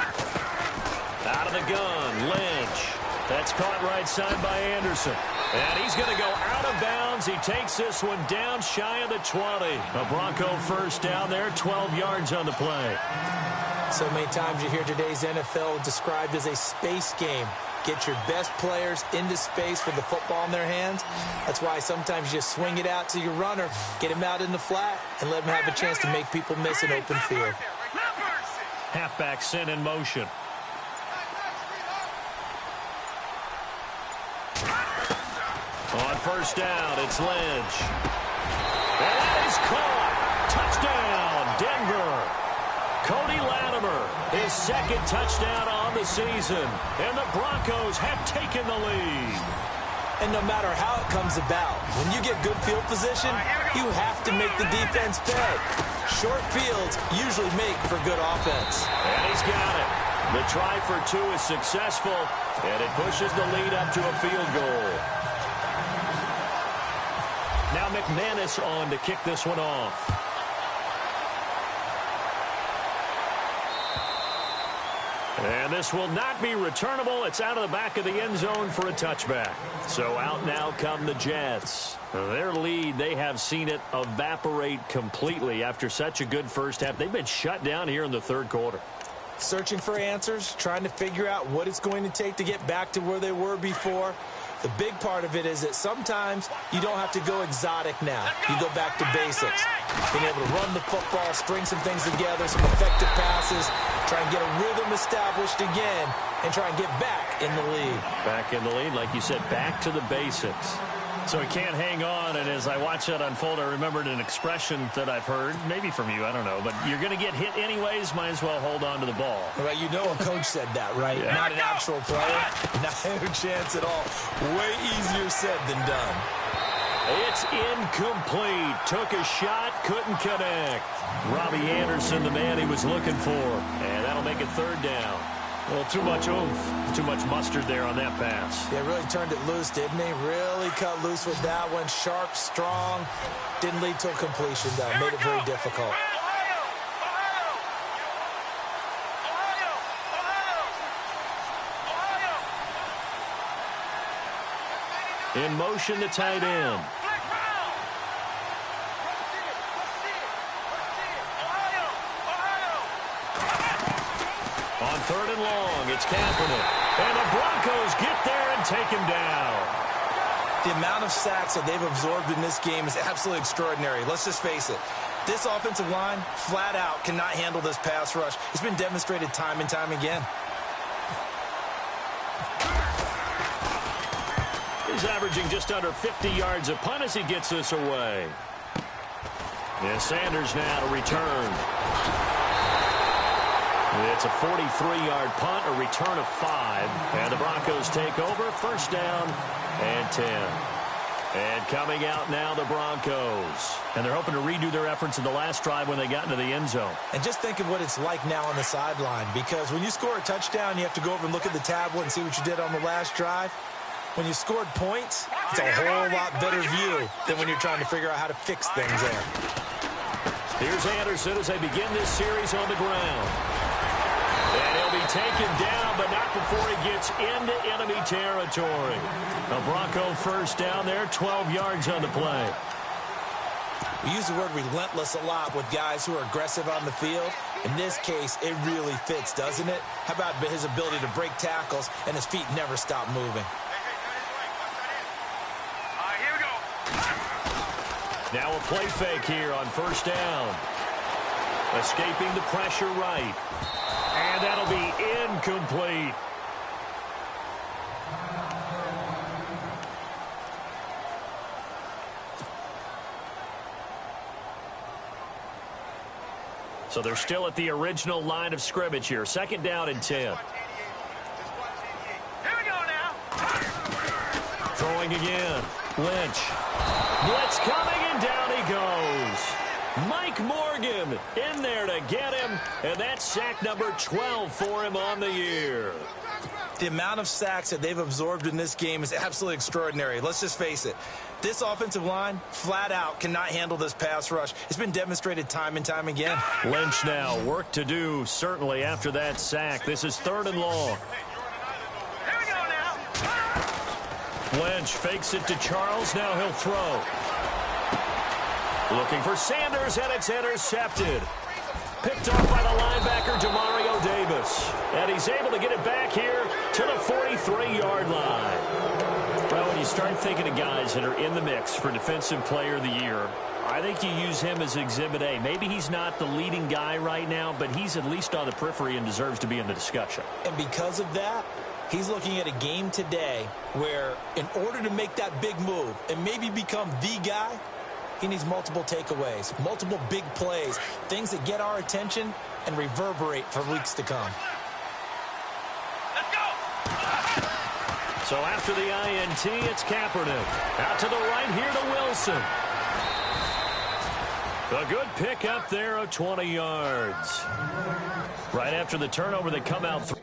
Out of the gun, Lynch. That's caught right side by Anderson. And he's going to go out of bounds. He takes this one down shy of the 20. A Bronco first down there, 12 yards on the play. So many times you hear today's NFL described as a space game. Get your best players into space with the football in their hands. That's why sometimes you just swing it out to your runner, get him out in the flat, and let him have a chance to make people miss an open field. Halfback sent in motion. On first down, it's Lynch. And that is caught. Touchdown, Denver. Cody Latimer, his 2nd touchdown on the season. And the Broncos have taken the lead. And no matter how it comes about, when you get good field position, you have to make the defense pay. Short fields usually make for good offense. And he's got it. The try for 2 is successful, and it pushes the lead up to a field goal. Now McManus on to kick this one off. And this will not be returnable. It's out of the back of the end zone for a touchback. So out now come the Jets. Their lead, they have seen it evaporate completely after such a good first half. They've been shut down here in the 3rd quarter. Searching for answers, trying to figure out what it's going to take to get back to where they were before. The big part of it is that sometimes you don't have to go exotic now. You go back to basics. Being able to run the football, string some things together, some effective passes, try and get a rhythm established again, and try and get back in the lead. Back in the lead, like you said, back to the basics. So he can't hang on, and as I watch that unfold, I remembered an expression that I've heard, maybe from you, I don't know, but you're going to get hit anyways, might as well hold on to the ball. Well, you know a coach said that, right? Yeah. Not an actual player. Not a chance at all. Way easier said than done. It's incomplete. Took a shot, couldn't connect. Robbie Anderson, the man he was looking for, and that'll make it 3rd down. Well, too much oomph, too much mustard there on that pass. Yeah, really turned it loose, didn't he? Really cut loose with that one. Sharp, strong. Didn't lead to a completion, though. Made it very difficult. In motion, the tight end. On 3rd and long, it's Kaepernick. And the Broncos get there and take him down. The amount of sacks that they've absorbed in this game is absolutely extraordinary. Let's just face it. This offensive line, flat out, cannot handle this pass rush. It's been demonstrated time and time again. He's averaging just under 50 yards a punt as he gets this away. Yeah, Sanders now to return. It's a 43-yard punt, a return of 5. And the Broncos take over, first down and 10. And coming out now, the Broncos. And they're hoping to redo their efforts in the last drive when they got into the end zone. And just think of what it's like now on the sideline, because when you score a touchdown, you have to go over and look at the tablet and see what you did on the last drive. When you scored points, it's a whole lot better view than when you're trying to figure out how to fix things there. Here's Anderson as they begin this series on the ground. And he'll be taken down, but not before he gets into enemy territory. A Bronco first down there, 12 yards on the play. We use the word relentless a lot with guys who are aggressive on the field. In this case, it really fits, doesn't it? How about his ability to break tackles and his feet never stop moving? Here we go. Now a play fake here on first down. Escaping the pressure right. And that'll be incomplete. So they're still at the original line of scrimmage here. Second down and 10. Here we go now. Throwing again. Lynch. Blitz coming, and down he goes. Mike Morgan in there to get him, and that's sack number 12 for him on the year. The amount of sacks that they've absorbed in this game is absolutely extraordinary. Let's just face it. This offensive line, flat out, cannot handle this pass rush. It's been demonstrated time and time again. Lynch now, work to do, certainly, after that sack. This is third and long. Here we go now. Lynch fakes it to Charles. Now he'll throw. Looking for Sanders, and it's intercepted. Picked off by the linebacker, Demario Davis. And he's able to get it back here to the 43-yard line. Well, when you start thinking of guys that are in the mix for Defensive Player of the Year, I think you use him as Exhibit A. Maybe he's not the leading guy right now, but he's at least on the periphery and deserves to be in the discussion. And because of that, he's looking at a game today where in order to make that big move and maybe become the guy, he needs multiple takeaways, multiple big plays, things that get our attention and reverberate for weeks to come. Let's go. So after the INT, it's Kaepernick. Out to the right here to Wilson. A good pick up there of 20 yards. Right after the turnover, they come out through.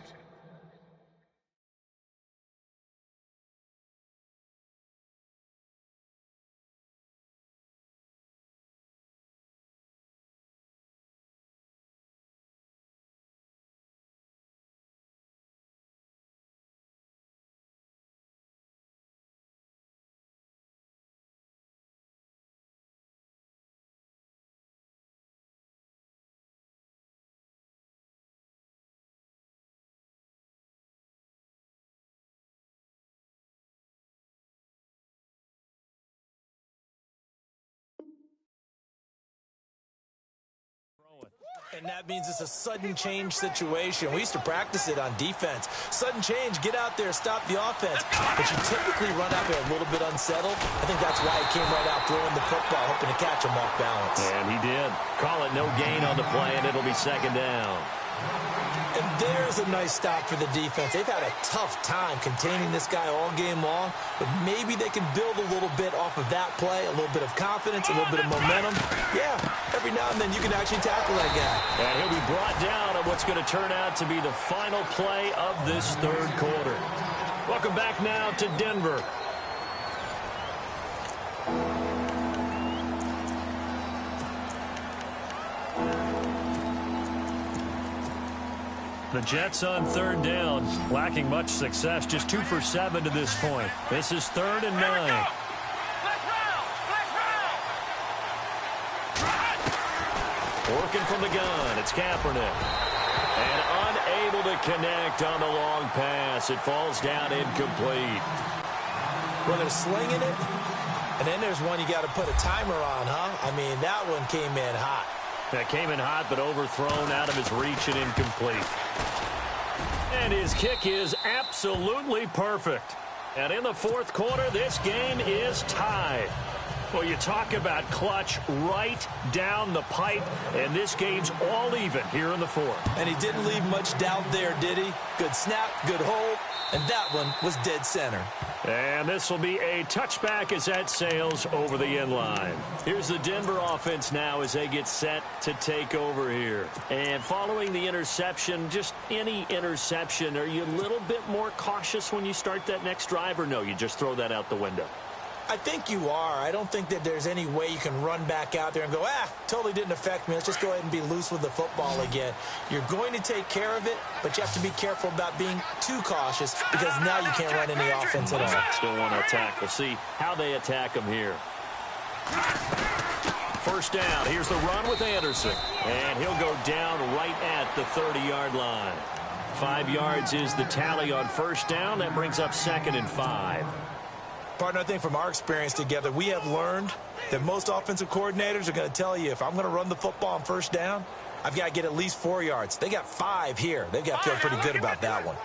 And that means it's a sudden change situation. We used to practice it on defense. Sudden change, get out there, stop the offense. But you typically run out there a little bit unsettled. I think that's why he came right out throwing the football, hoping to catch him off balance. And he did. Call it no gain on the play, and it'll be second down. And there's a nice stop for the defense. They've had a tough time containing this guy all game long, but maybe they can build a little bit off of that play, a little bit of confidence, a little bit of momentum. Yeah, every now and then you can actually tackle that guy. And he'll be brought down on what's going to turn out to be the final play of this third quarter. Welcome back now to Denver. The Jets on third down, lacking much success, just 2 for 7 to this point. This is 3rd and 9. Let's round. Working from the gun, it's Kaepernick. And unable to connect on the long pass. It falls down incomplete. Well, they're slinging it, and then there's one you got to put a timer on, huh? I mean, that one came in hot. That came in hot, but overthrown, out of his reach and incomplete. And his kick is absolutely perfect. And in the fourth quarter, this game is tied. Well, you talk about clutch right down the pipe, and this game's all even here in the fourth. And he didn't leave much doubt there, did he? Good snap, good hold, and that one was dead center. And this will be a touchback as that sails over the end line. Here's the Denver offense now as they get set to take over here. And following the interception, just any interception, are you a little bit more cautious when you start that next drive, or no, you just throw that out the window? I think you are. I don't think that there's any way you can run back out there and go, totally didn't affect me. Let's just go ahead and be loose with the football again. You're going to take care of it, but you have to be careful about being too cautious because now you can't run any offense at all. Still want to attack. We'll see how they attack them here. First down. Here's the run with Anderson. And he'll go down right at the 30-yard line. 5 yards is the tally on first down. That brings up 2nd and 5. Partner, I think from our experience together, we have learned that most offensive coordinators are going to tell you, if I'm going to run the football on first down, I've got to get at least 4 yards. They got 5 here. They've got to feel pretty good about that one.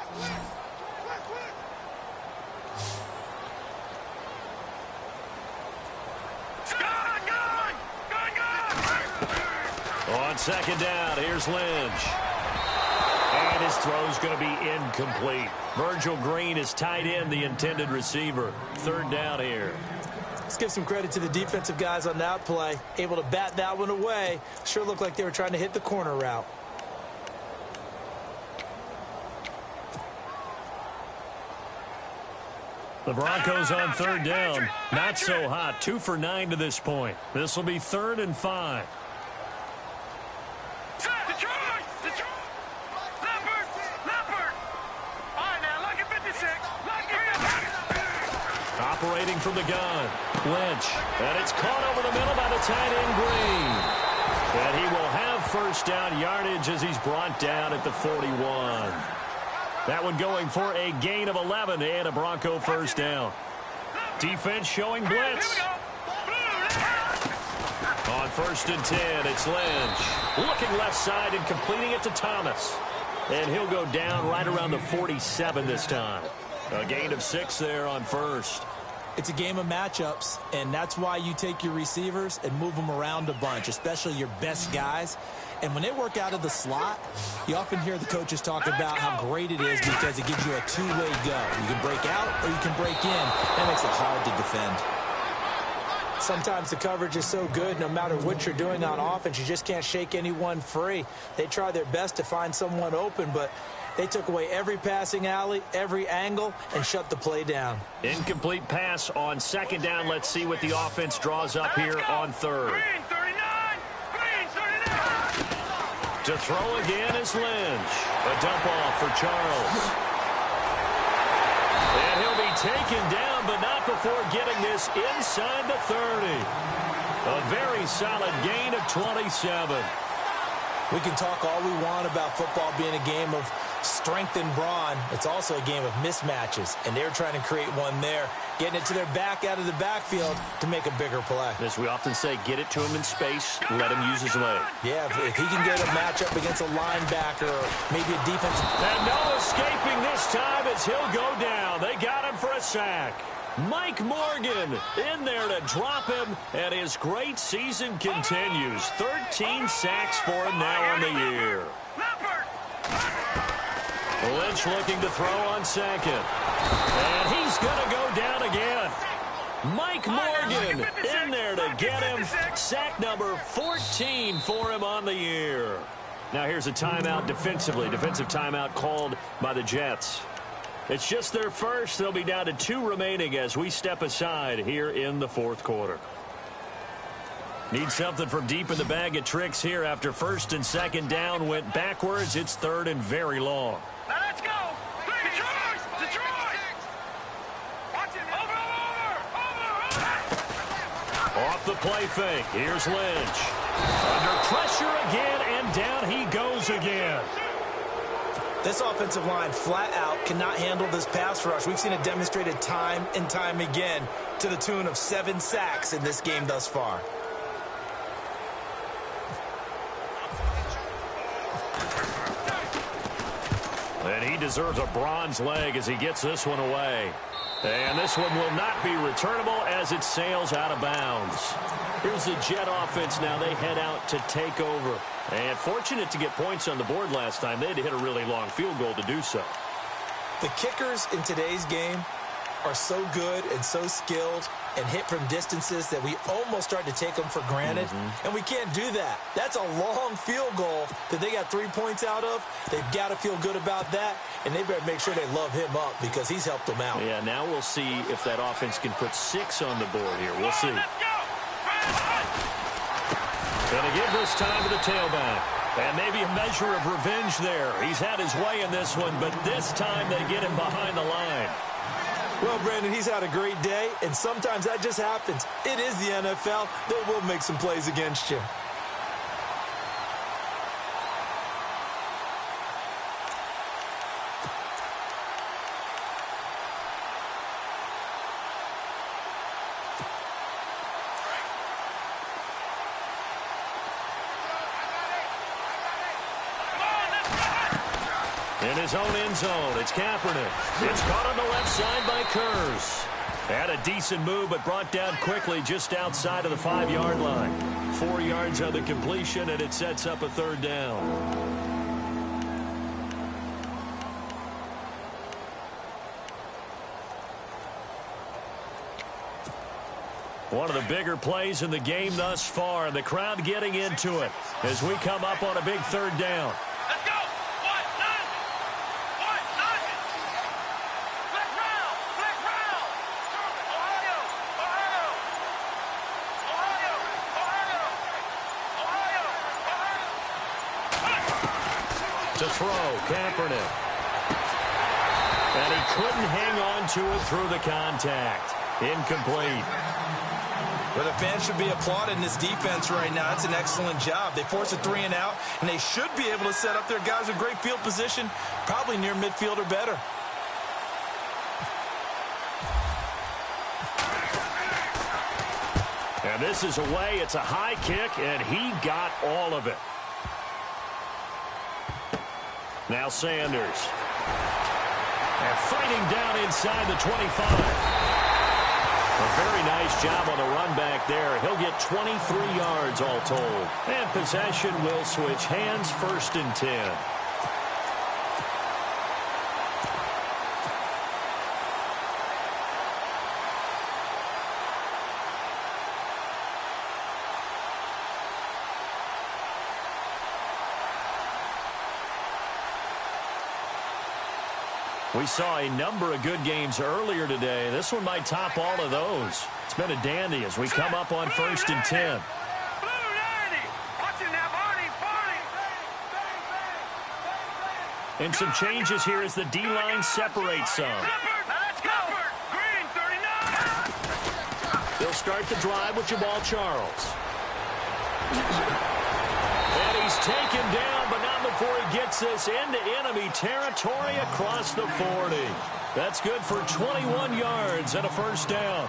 On second down, here's Lynch. And his throw's going to be incomplete. Virgil Green is tight end, the intended receiver. 3rd down here. Let's give some credit to the defensive guys on that play. Able to bat that one away. Sure looked like they were trying to hit the corner route. The Broncos on 3rd down. Not so hot. 2 for 9 to this point. This will be 3rd and 5. Operating from the gun, Lynch, and it's caught over the middle by the tight end Green. And he will have first down yardage as he's brought down at the 41. That one going for a gain of 11 and a Bronco first down. Defense showing blitz. On 1st and 10, it's Lynch. Looking left side and completing it to Thomas. And he'll go down right around the 47 this time. A gain of 6 there on 1st. It's a game of matchups, and that's why you take your receivers and move them around a bunch, especially your best guys. And when they work out of the slot, you often hear the coaches talk about how great it is because it gives you a two-way go. You can break out or you can break in. That makes it hard to defend. Sometimes the coverage is so good, no matter what you're doing on offense, you just can't shake anyone free. They try their best to find someone open, but they took away every passing alley, every angle, and shut the play down. Incomplete pass on 2nd down. Let's see what the offense draws up here on 3rd. Green 39! Green 39! To throw again is Lynch. A dump off for Charles. And he'll be taken down, but not before getting this inside the 30. A very solid gain of 27. We can talk all we want about football being a game of strength and brawn. It's also a game of mismatches, and they're trying to create one there, getting it to their back out of the backfield to make a bigger play. As we often say, get it to him in space, let him use his leg. Yeah, if he can get a matchup against a linebacker or maybe a defensive... And no escaping this time as he'll go down. They got him for a sack. Mike Morgan in there to drop him, and his great season continues. 13 sacks for him now on the year. Lynch looking to throw on 2nd. And he's going to go down again. Mike Morgan in there to get him. Sack number 14 for him on the year. Now here's a timeout defensively. Defensive timeout called by the Jets. It's just their first. They'll be down to 2 remaining as we step aside here in the 4th quarter. Need something from deep in the bag of tricks here after 1st and 2nd down went backwards. It's 3rd and very long. Now let's go! Detroit! Detroit! Watch it! Over! Off the play fake. Here's Lynch. Under pressure again, and down he goes again. This offensive line flat out cannot handle this pass rush. We've seen it demonstrated time and time again to the tune of 7 sacks in this game thus far. And he deserves a bronze leg as he gets this one away. And this one will not be returnable as it sails out of bounds. Here's the Jet offense now. They head out to take over. And fortunate to get points on the board last time. They had to hit a really long field goal to do so. The kickers in today's game are so good and so skilled and hit from distances that we almost start to take them for granted. And we can't do that. That's a long field goal that they got 3 points out of. They've got to feel good about that, and they better make sure they love him up because he's helped them out. Yeah, now we'll see if that offense can put 6 on the board here. We'll see. Going to give this time to the tailback. And maybe a measure of revenge there. He's had his way in this one, but this time they get him behind the line. Well, Brandon, he's had a great day, and sometimes that just happens. It is the NFL. They will make some plays against you. In his own end zone, it's Kaepernick. It's caught on the left side by Kurz. Had a decent move, but brought down quickly just outside of the 5-yard line. 4 yards on the completion, and it sets up a 3rd down. One of the bigger plays in the game thus far, and the crowd getting into it as we come up on a big 3rd down. Let's go. To throw, Kaepernick. And he couldn't hang on to it through the contact. Incomplete. Well, the fans should be applauding this defense right now. It's an excellent job. They force a 3 and out, and they should be able to set up their guys with great field position, probably near midfield or better. And this is away. It's a high kick, and he got all of it. Now Sanders. And fighting down inside the 25. A very nice job on the run back there. He'll get 23 yards all told. And possession will switch hands, 1st and 10. We saw a number of good games earlier today. This one might top all of those. It's been a dandy as we come up on 1st and 10. And some changes here as the D-line separates some. They'll start the drive with Jamal Charles. And he's taken down, but not before he gets this into enemy territory across the 40. That's good for 21 yards and a 1st down.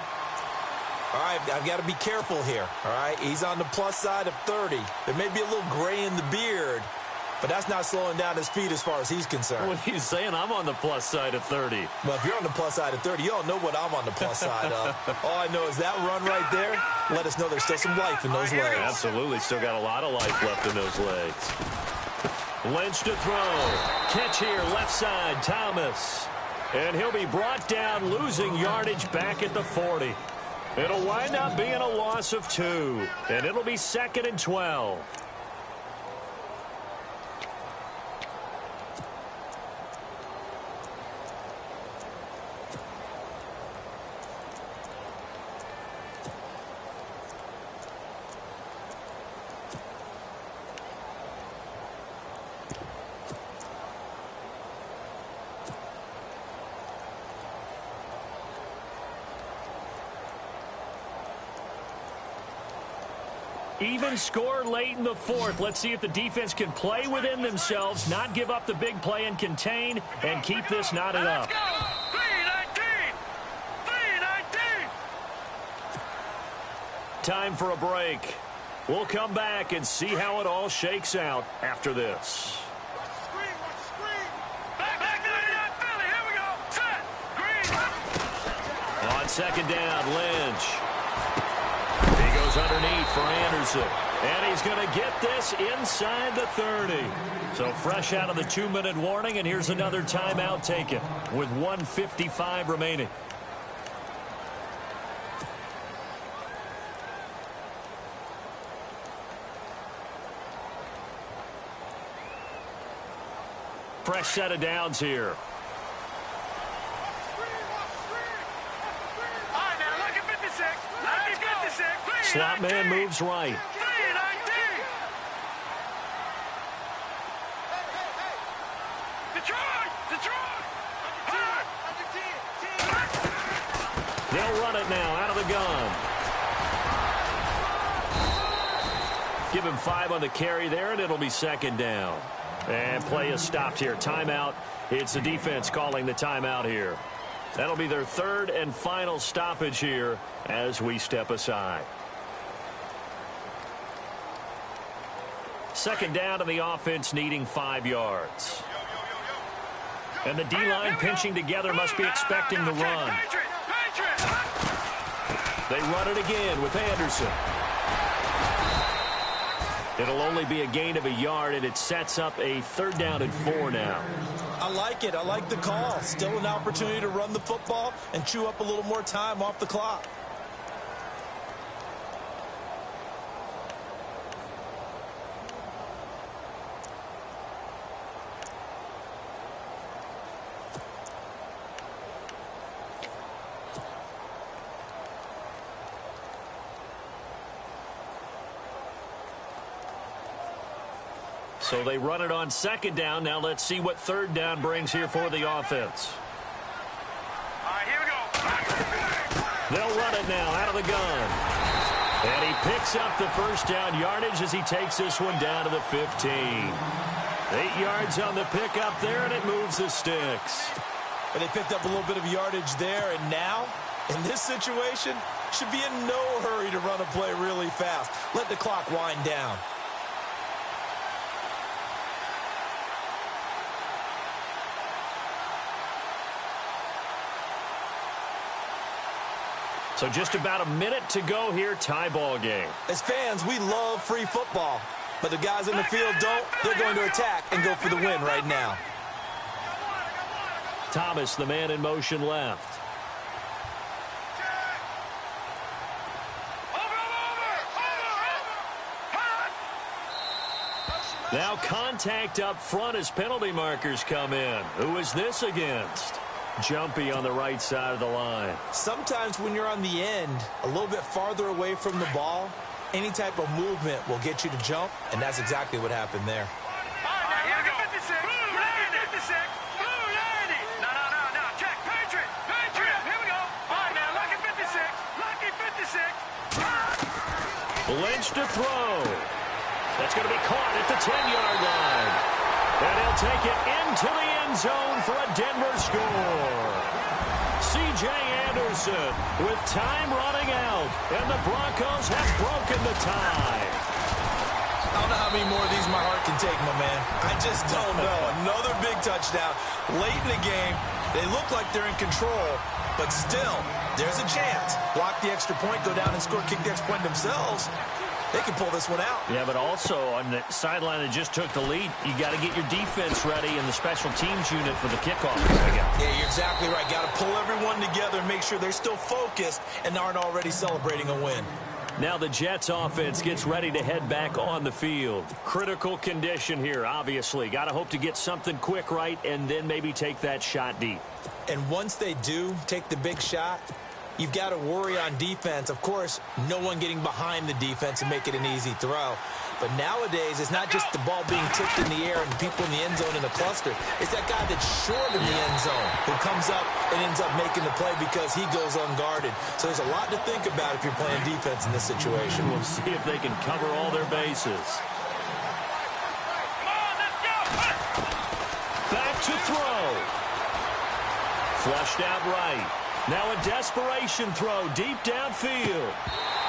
All right, I've got to be careful here, all right? He's on the plus side of 30. There may be a little gray in the beard, but that's not slowing down his speed as far as he's concerned. What he's saying, I'm on the plus side of 30. Well, if you're on the plus side of 30, you don't know what I'm on the plus side of. All I know is that run right there let us know there's still some life in those legs. Absolutely, still got a lot of life left in those legs. Lynch to throw. Catch here, left side, Thomas. And he'll be brought down, losing yardage back at the 40. It'll wind up being a loss of 2. And it'll be 2nd and 12. Even score late in the fourth. Let's see if the defense can play within themselves, not give up the big play and contain, and keep this knotted up. Let's go. 3-19. 3-19. Time for a break. We'll come back and see how it all shakes out after this. Back to Philly. Here we go. Set. Green. On second down, Lynch. He goes underneath for Anderson. And he's going to get this inside the 30. So fresh out of the 2-minute warning, and here's another timeout taken with 1:55 remaining. Fresh set of downs here. All right, now look at 56. Look at 56. Slot man moves right. 3-19. Detroit. They'll run it now out of the gun. Give him 5 on the carry there, and it'll be second down. And play is stopped here. Timeout. It's the defense calling the timeout here. That'll be their third and final stoppage here as we step aside. Second down, and the offense needing 5 yards. And the D-line pinching together must be expecting the run. They run it again with Anderson. It'll only be a gain of a yard, and it sets up a 3rd down and 4 now. I like it. I like the call. Still an opportunity to run the football and chew up a little more time off the clock. So they run it on second down. Now let's see what 3rd down brings here for the offense. All right, here we go. They'll run it now out of the gun. And he picks up the 1st down yardage as he takes this one down to the 15. 8 yards on the pickup there, and it moves the sticks. And they picked up a little bit of yardage there, and now, in this situation, should be in no hurry to run a play really fast. Let the clock wind down. So just about a minute to go here, tie ball game. As fans, we love free football, but the guys in the field don't. They're going to attack and go for the win right now. Thomas, the man in motion left. Now contact up front as penalty markers come in. Who is this against? Jumpy on the right side of the line. Sometimes when you're on the end, a little bit farther away from the ball, any type of movement will get you to jump, and that's exactly what happened there. All right, now look at 56. Blue 56. Blue 90. No. Check. Patriot. Here we go. All right, now lucky 56. Lucky 56. Lynch to throw. That's going to be caught at the 10-yard line. And he'll take it into the end zone for a Denver score. C.J. Anderson with time running out, and the Broncos have broken the tie. I don't know how many more of these my heart can take, my man. I just don't know. Another big touchdown late in the game. They look like they're in control, but still, there's a chance. Block the extra point, go down and score, kick the extra point themselves. They can pull this one out. Yeah, but also on the sideline that just took the lead, you got to get your defense ready and the special teams unit for the kickoff. Yeah, you're exactly right. Got to pull everyone together and make sure they're still focused and aren't already celebrating a win. Now the Jets offense gets ready to head back on the field. Critical condition here, obviously. Got to hope to get something quick right and then maybe take that shot deep. And once they do take the big shot, you've got to worry on defense. Of course, no one getting behind the defense and make it an easy throw. But nowadays, it's not just the ball being tipped in the air and people in the end zone in a cluster. It's that guy that's short in the end zone who comes up and ends up making the play because he goes unguarded. So there's a lot to think about if you're playing defense in this situation. We'll see if they can cover all their bases. Back to throw. Flushed out right. Now a desperation throw deep downfield.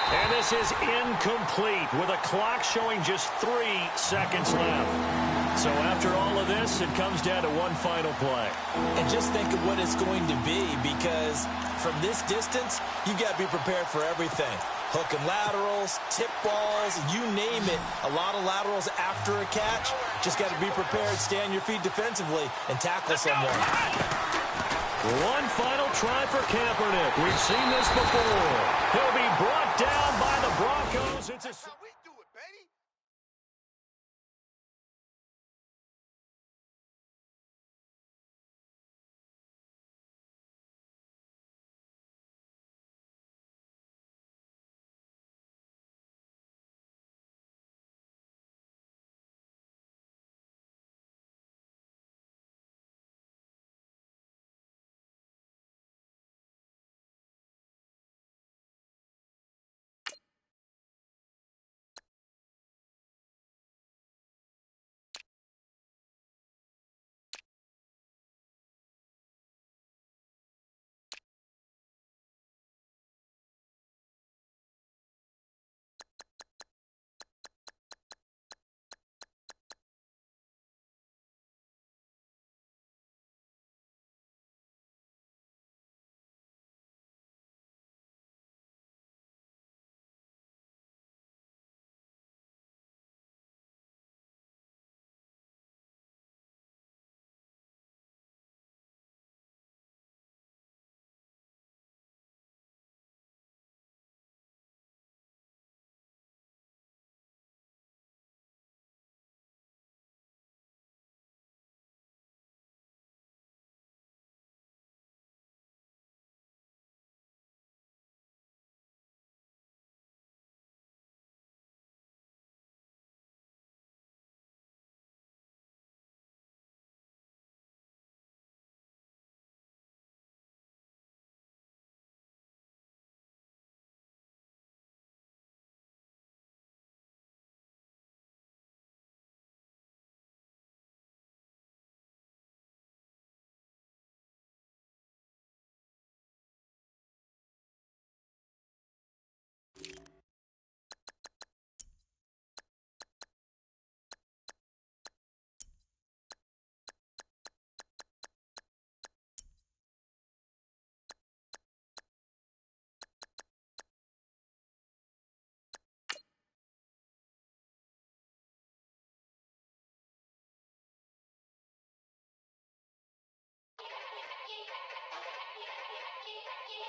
And this is incomplete with a clock showing just 3 seconds left. So after all of this, it comes down to one final play. And just think of what it's going to be, because from this distance, you got to be prepared for everything. Hook and laterals, tip balls, you name it. A lot of laterals after a catch. Just got to be prepared, stay on your feet defensively, and tackle someone. One final try for Kaepernick. We've seen this before. He'll be brought down by the Broncos. It's a...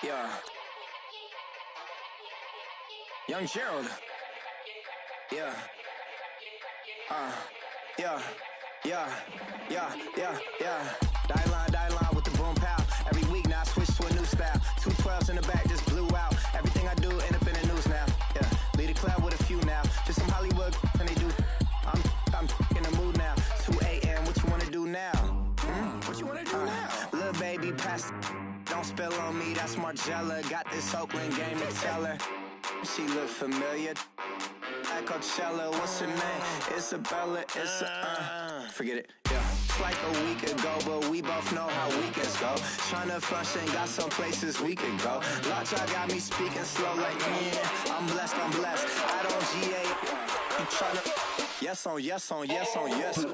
Yeah. Young Gerald. Yeah. Yeah. Die line with the boom pow. Every week now I switch to a new style. 212s in the back just blew out. Everything I do end up in the news now. Yeah. Lead a club with a few now. Just some Hollywood and they do. I'm in the mood now. 2 a.m. What you wanna do now? What you wanna do now? Little baby pass. Don't spill on me, that's Margella. Got this Oakland game to tell her. She look familiar. At Coachella, what's her name? Isabella, forget it, yeah. It's like a week ago, but we both know how weekends go. Tryna function, got some places we could go. Lot y'all got me speaking slow like, yeah, I'm blessed. I don't GA. You tryna, yes on yes.